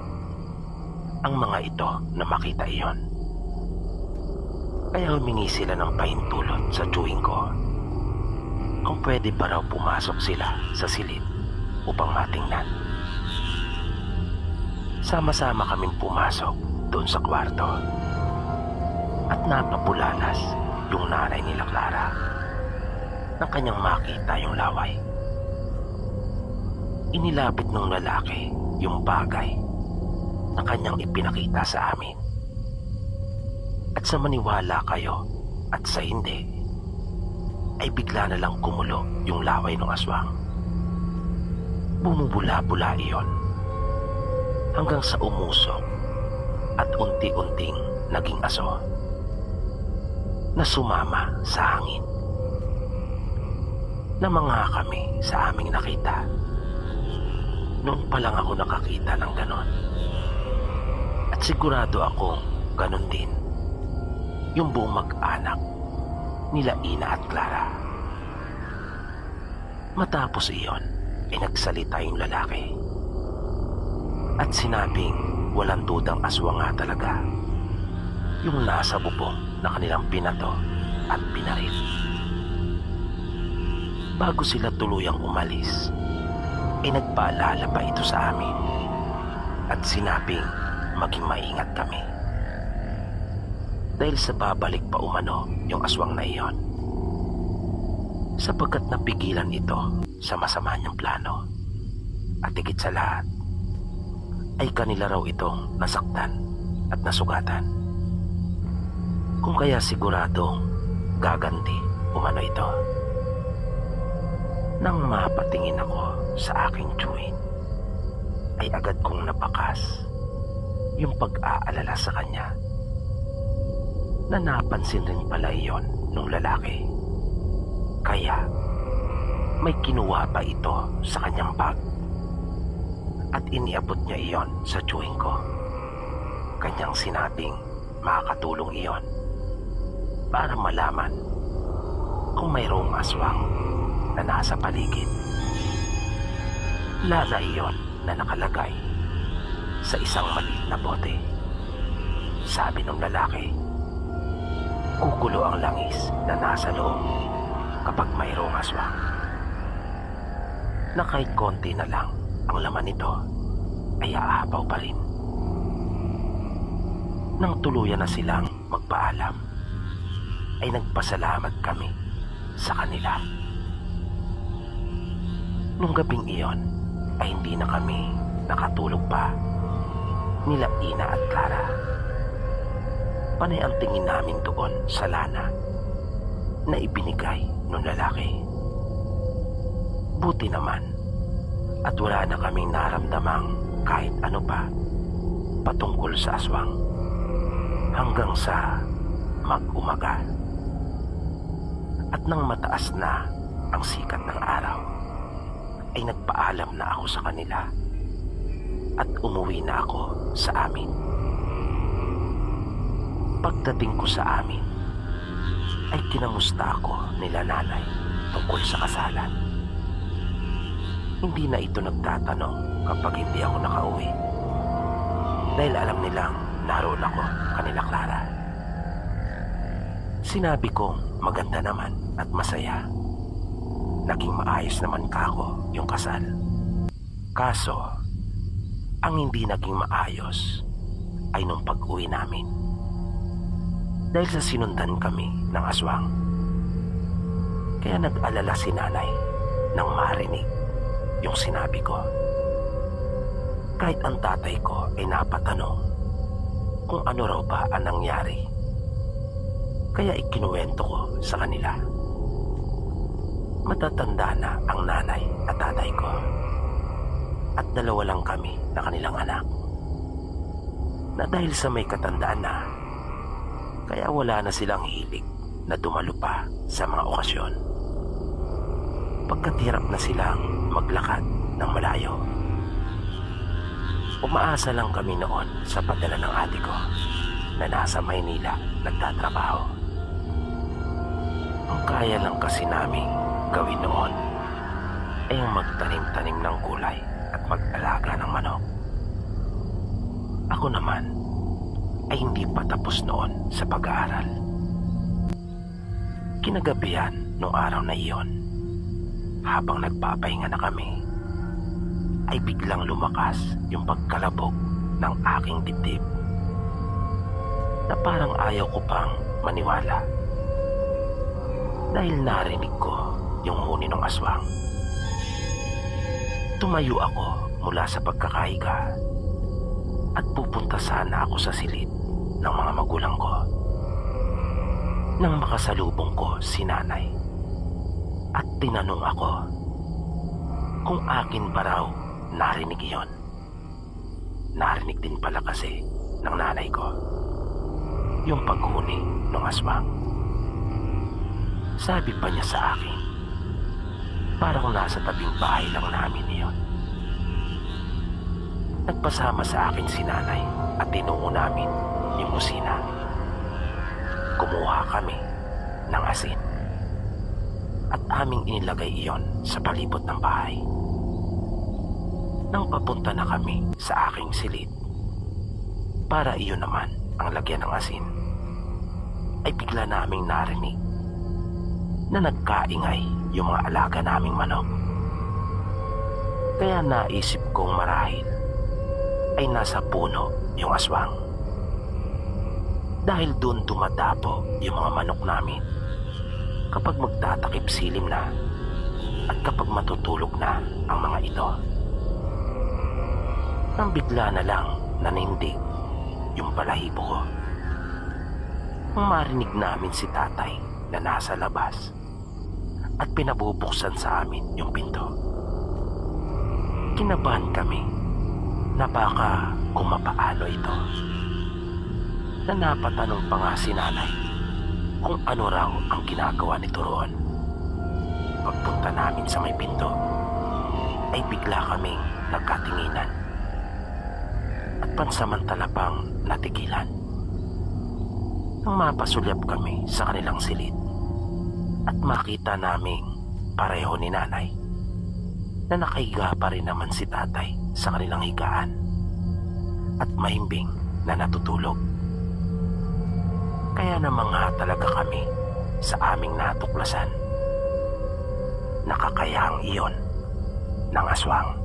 S1: ang mga ito na makita iyon. Kaya humingi sila ng pahintulot sa chewing ko kung pwede ba raw pumasok sila sa silid upang matingnan. Sama-sama kaming pumasok doon sa kwarto at napapulalas yung nanay nila Clara na kanyang makita yung laway. Inilapit ng lalaki yung bagay na kanyang ipinakita sa amin. At sa maniwala kayo at sa hindi, ay bigla na lang kumulo yung laway ng aswang. Bumubula-bula iyon hanggang sa umusok at unti-unting naging aso na sumama sa hangin. Namangha kami sa aming nakita. Noon pa lang ako nakakita ng ganon. At sigurado akong ganon din yung buong mag-anak nila Ina at Clara. Matapos iyon ay nagsalita yung lalaki at sinabing walang dudang aswang nga talaga yung nasa bubong na kanilang binato at binaril. Bago sila tuluyang umalis ay nagpaalala pa ito sa amin at sinabing maging maingat kami dahil sa babalik pa umano yung aswang na iyon, sapagkat napigilan ito sa masama niyang plano. At higit sa lahat, ay kanila raw itong nasaktan at nasugatan. Kung kaya siguradong gaganti umano ito. Nang mapatingin ako sa aking tiyuhin, ay agad kong napakas yung pag-aalala sa kanya na napansin rin pala iyon nung lalaki. Kaya may kinuha pa ito sa kanyang bag at iniabot niya iyon sa tiyuhin ko. Kanyang sinabing makakatulong iyon para malaman kung mayroong aswang na nasa paligid. Lana iyon na nakalagay sa isang maliit na bote. Sabi ng lalaki, kukulo ang langis na nasa loob kapag mayroong aswang, na kahit konti na lang ang laman nito ay aapaw pa rin. Nang tuluyan na silang magpaalam, ay nagpasalamat kami sa kanila. Nung gabing iyon ay hindi na kami nakatulog pa nila Ina at Clara. Panay ang tingin namin doon sa lana na ibinigay ng lalaki. Buti naman at wala na kaming naramdamang kahit ano pa patungkol sa aswang hanggang sa mag-umaga. At nang mataas na ang sikat ng araw, ay nagpaalam na ako sa kanila at umuwi na ako sa amin. Pagdating ko sa amin, ay kinamusta ako nila nanay tungkol sa kasalan. Hindi na ito nagtatanong kapag hindi ako nakauwi, dahil alam nilang naroon ako kanila Clara. Sinabi kong maganda naman at masaya. Naging maayos naman kako yung kasal. Kaso, ang hindi naging maayos ay nung pag-uwi namin. Dahil sa sinundan kami ng aswang. Kaya nag-alala si nanay nang marinig yung sinabi ko. Kahit ang tatay ko ay napatanong kung ano raw ba ang nangyari. Kaya ikinuwento ko sa kanila. Matatanda na ang nanay at tatay ko. At dalawa lang kami na kanilang anak. Na dahil sa may katandaan na, kaya wala na silang hilig na dumalo pa sa mga okasyon. Pagkatirap na silang maglakad ng malayo. Umaasa lang kami noon sa padala ng ate ko na nasa Maynila nagtatrabaho. Ang kaya lang kasi namin gawin noon ay ang magtanim-tanim ng gulay at mag-alaga ng manok. Ako naman ay hindi pa tapos noon sa pag-aaral. Kinagabihan noong araw na iyon, habang nagpapahinga na kami, ay biglang lumakas yung pagkalabog ng aking dibdib na parang ayaw ko pang maniwala dahil narinig ko yung huni ng aswang. Tumayo ako mula sa pagkakahiga at pupunta sana ako sa silid ng mga magulang ko nang makasalubong ko si nanay at tinanong ako kung akin ba raw narinig iyon. Narinig din pala kasi ng nanay ko yung paghuni ng aswang. Sabi pa niya sa akin, parang nasa tabing bahay lang namin iyon. Nagpasama sa akin si nanay at tinungo namin yung kusina. Kumuha kami ng asin at aming inilagay iyon sa palibot ng bahay. Nang papunta na kami sa aking silid para iyon naman ang lagyan ng asin, ay bigla naming narinig na nagkaingay yung mga alaga naming manok. Kaya naisip kong marahil ay nasa puno yung aswang. Dahil doon dumadapo yung mga manok namin kapag magtatakip silim na at kapag matutulog na ang mga ito. Nang bigla na lang nanindig yung balahibo ko. Nang marinig namin si tatay na nasa labas at pinabubuksan sa amin yung pinto. Kinabahan kami na baka kung mapaano ito. Na napatanong pa nga si nanay kung ano raw ang ginagawa nito roon. Pagpunta namin sa may pinto ay bigla kaming nagkatinginan at pansamantala pang natigilan. Nang mapasulyap kami sa kanilang silid at makita naming pareho ni nanay na nakahiga pa rin naman si tatay sa kanilang higaan at mahimbing na natutulog. Kaya namangha talaga kami sa aming natuklasan. Nakakayahang iyon ng aswang.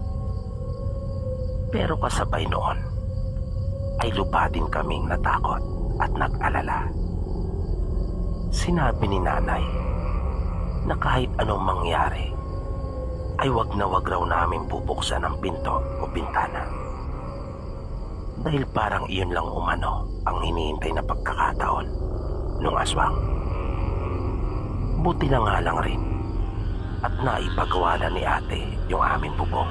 S1: Pero kasabay noon ay lupa din kaming natakot at nag-alala. Sinabi ni nanay na kahit anong mangyari ay wag na wag raw namin bubuksan ang pinto o bintana. Dahil parang iyon lang umano ang hinihintay na pagkakataon ng aswang. Buti na nga lang rin at naipagawa na ni ate yung aming bubong.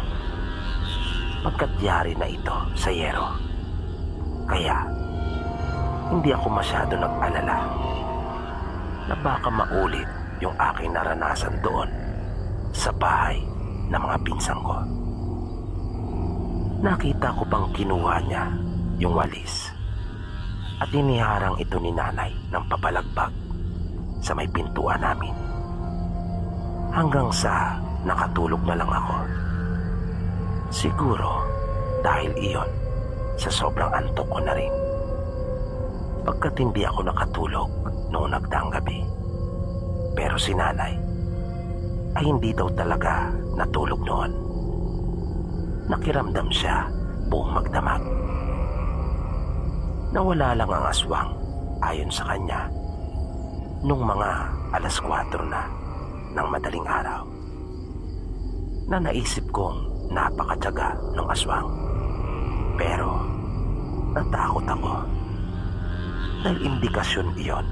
S1: Pagkat yari na ito sa yero. Kaya hindi ako masyado nag-alala na baka maulit yung aking naranasan doon sa bahay ng mga pinsang ko. Nakita ko pang kinuha niya yung walis at iniharang ito ni nanay ng papalagbag sa may pintuan namin. Hanggang sa nakatulog na lang ako. Siguro dahil iyon sa sobrang antok ko na rin. Pagkat hindi ako nakatulog noong nagdaang gabi. Pero si nanay ay hindi daw talaga natulog noon. Nakiramdam siya buong magdamag. Nawala lang ang aswang ayon sa kanya nung mga 4:00 na ng madaling araw. Na naisip kong napakatyaga ng aswang. Pero natakot ako dahil indikasyon iyon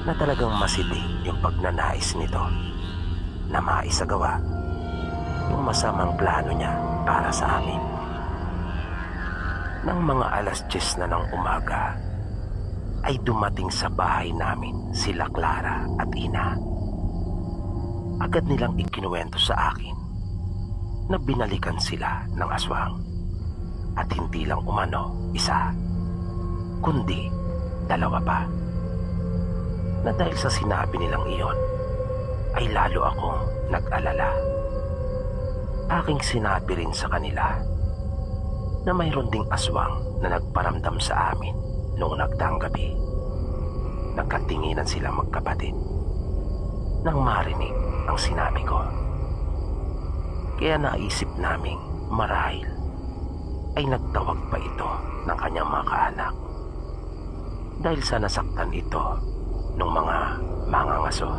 S1: na talagang masidi yung pagnanais nito na maisagawa yung masamang plano niya para sa amin. Nang mga 10:00 na ng umaga ay dumating sa bahay namin sila Clara at Ina. Agad nilang ikinuwento sa akin na binalikan sila ng aswang at hindi lang umano isa kundi 2 pa. Na dahil sa sinabi nilang iyon ay lalo akong nag-alala. Aking sinabi rin sa kanila na mayroon ding aswang na nagparamdam sa amin noong nagdaang gabi. Nagkatinginan sila magkapatid nang marinig ang sinabi ko. Kaya naisip naming marahil ay nagtawag pa ito ng kanyang mga kaanak dahil sa nasaktan ito ng mga mangangaso.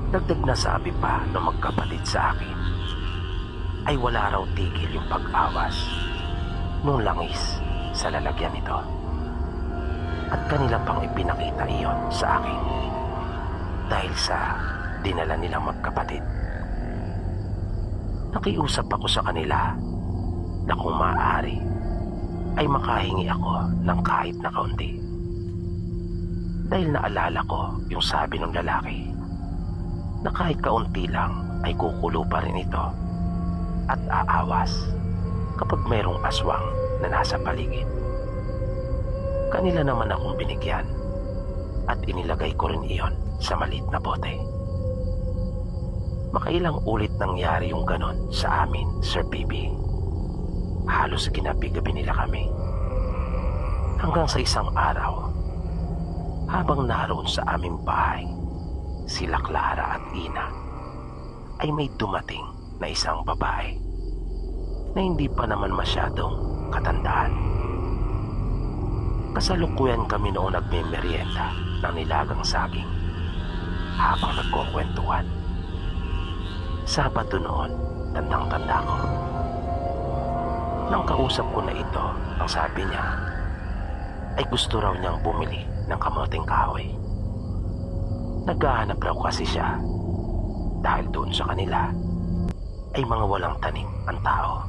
S1: Dagdag na sabi pa ng magkapatid sa akin ay wala raw tigil yung pag-awas nung langis sa lalagyan nito. At kanila pang ipinakita iyon sa akin dahil sa dinala nilang magkapatid. Nakiusap ako sa kanila na kung maaari ay makahingi ako ng kahit na kaunti. Dahil naalala ko yung sabi ng lalaki na kahit kaunti lang ay kukulo pa rin ito at aawas kapag mayroong aswang na nasa paligid. Kanila naman akong binigyan at inilagay ko rin iyon sa maliit na bote. Makailang ulit nangyari yung ganon sa amin, Sir Bibi. Halos ginabi-gabi nila kami. Hanggang sa isang araw, habang naroon sa aming bahay, sila Clara at Ina, ay may dumating na isang babae na hindi pa naman masyadong katandaan. Kasalukuyan kami noong nagmemeryenda ng nilagang saging habang nagkukwentuhan. Sabado noon, tandang-tanda ko. Nang kausap ko na ito, ang sabi niya ay gusto raw niyang bumili ng kamoting kahoy. Naghahanap raw kasi siya dahil doon sa kanila ay mga walang tanim ang tao.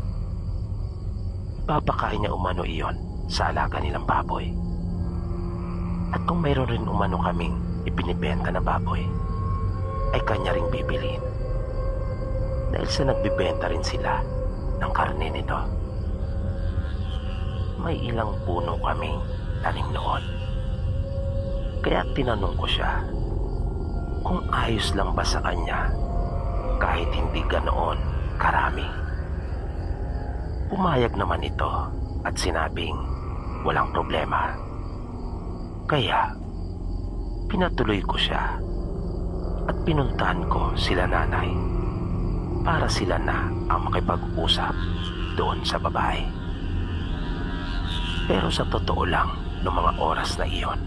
S1: Papakain niya umano iyon sa alaga nilang baboy. At kung mayroon rin umano kaming ipinibenta na baboy, ay kanya ring bibilin. Dahil sa nagbibenta rin sila ng karne nito. May ilang puno kaming tanim noon. Kaya tinanong ko siya kung ayos lang ba sa kanya kahit hindi ganoon karami. Pumayag naman ito at sinabing walang problema. Kaya pinatuloy ko siya at pinuntahan ko sila nanay para sila na ang makipag-usap doon sa babae. Pero sa totoo lang, noong mga oras na iyon,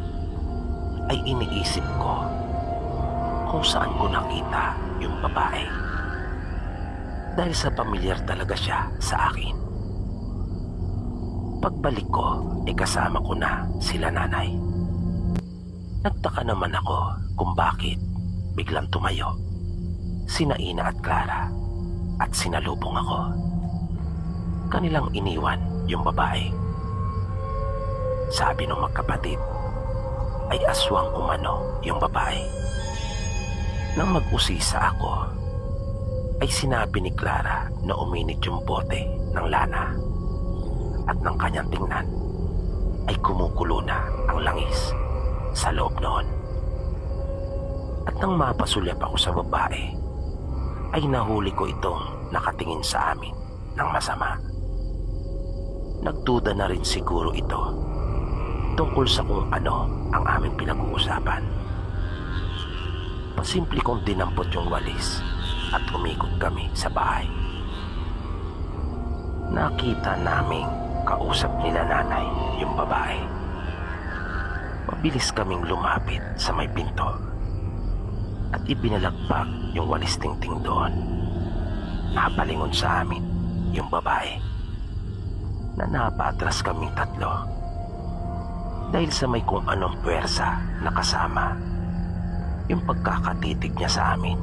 S1: ay iniisip ko kung saan ko nakita yung babae. Dahil sa pamilyar talaga siya sa akin. Pagbalik ko, ay kasama ko na sila nanay. Nagtaka naman ako kung bakit biglang tumayo sina Ina at Clara at sinalubong ako. Kanilang iniwan yung babae. Sabi ng magkapatid ay aswang umano yung babae. Nang mag-usisa ako, ay sinabi ni Clara na uminit yung bote ng lana at ng kanyang tingnan ay kumukulo na ang langis sa loob noon. At nang mapasulyap ako sa babae, ay nahuli ko itong nakatingin sa amin ng masama. Nagduda na rin siguro ito tungkol sa kung ano ang aming pinag-uusapan. Pasimple kong dinampot yung walis at umikot kami sa bahay. Nakita naming kausap nila nanay yung babae. Mabilis kaming lumapit sa may pinto at ibinalagpag yung walis tingting doon. Napalingon sa amin yung babae na napatras kaming tatlo. Dahil sa may kung anong puwersa na kasama yung pagkakatitig niya sa amin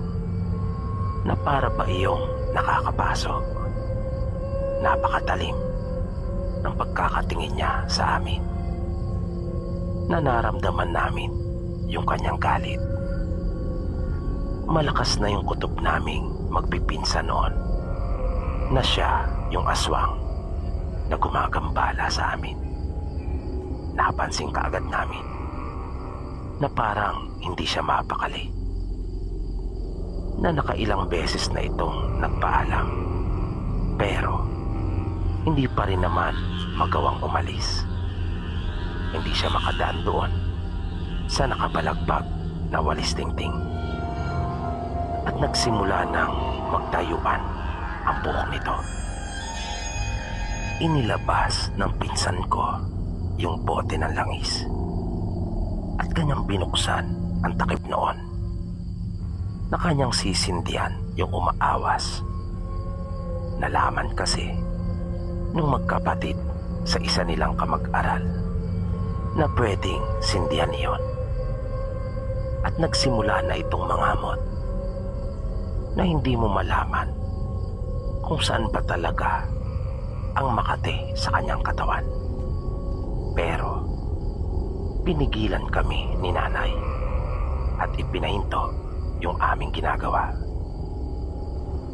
S1: na para ba iyong nakakapasok. Napakatalim ng pagkakatingin niya sa amin. Nanaramdaman namin yung kanyang galit. Malakas na yung kutob naming magpipinsa noon na siya yung aswang na gumagambala sa amin. Napansin kaagad namin na parang hindi siya mapakali, na nakailang beses na itong nagpaalam pero hindi pa rin naman magawang umalis. Hindi siya makadaan doon sa nakabalagbag na walis tingting at nagsimula ng magtayuan ang buhok nito. Inilabas ng pinsan ko yung bote ng langis at kanyang binuksan ang takip noon na kanyang sisindihan yung umaawas. Nalaman kasi nung magkapatid sa isa nilang kamag-aral na pwedeng sindihan iyon at nagsimula na itong mangamot na hindi mo malaman kung saan ba talaga ang makate sa kanyang katawan. Pero pinigilan kami ni nanay at ipinahinto yung aming ginagawa.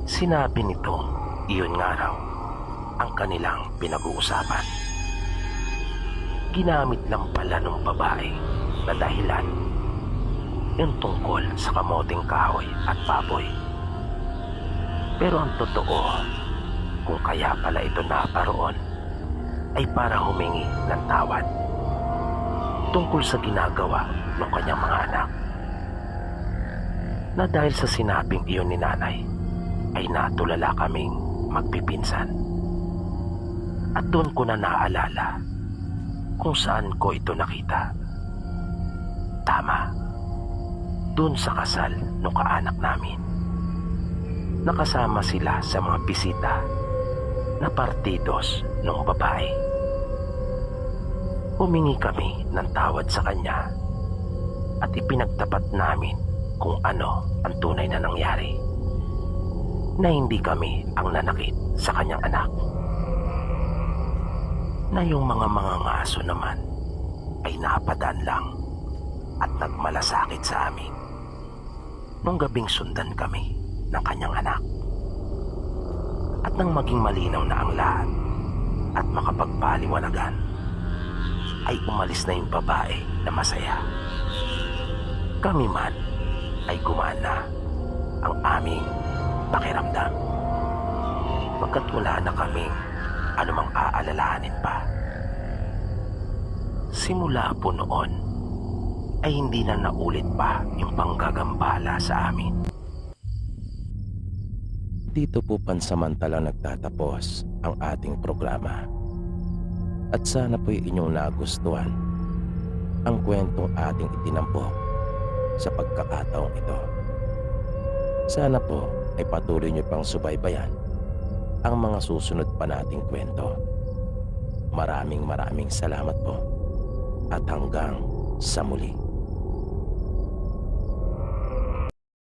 S1: Sinabi nitong iyon nga raw ang kanilang pinag-uusapan. Ginamit lang pala ng babae na dahilan yung tungkol sa kamoting kahoy at baboy. Pero ang totoo, kung kaya pala ito naparoon ay para humingi ng tawad tungkol sa ginagawa ng kanyang mga anak. Na dahil sa sinabing iyon ni nanay ay natulala kaming magpipinsan. At doon ko na naalala kung saan ko ito nakita. Tama, doon sa kasal ng kaanak namin. Nakasama sila sa mga bisita na partidos ng babae. Humingi kami ng tawad sa kanya at ipinagtapat namin kung ano ang tunay na nangyari, na hindi kami ang nanakit sa kanyang anak, na yung mga aso naman ay napadaan lang at nagmalasakit sa amin nung gabing sundan kami ng kanyang anak. At nang maging malinaw na ang lahat at makapagpaliwanagan, ay umalis na yung babae na masaya. Kami man ay gumana ang aming pakiramdam, pagkat wala na kaming anumang aalalahanin pa. Simula po noon ay hindi na naulit pa yung panggagambala sa amin. Dito po pansamantalang nagtatapos ang ating programa. At sana po'y inyong nagustuhan ang kwentong ating itinampok sa pagkakataong ito. Sana po ay patuloy niyo pang subaybayan ang mga susunod pa nating kwento. Maraming salamat po at hanggang sa muli.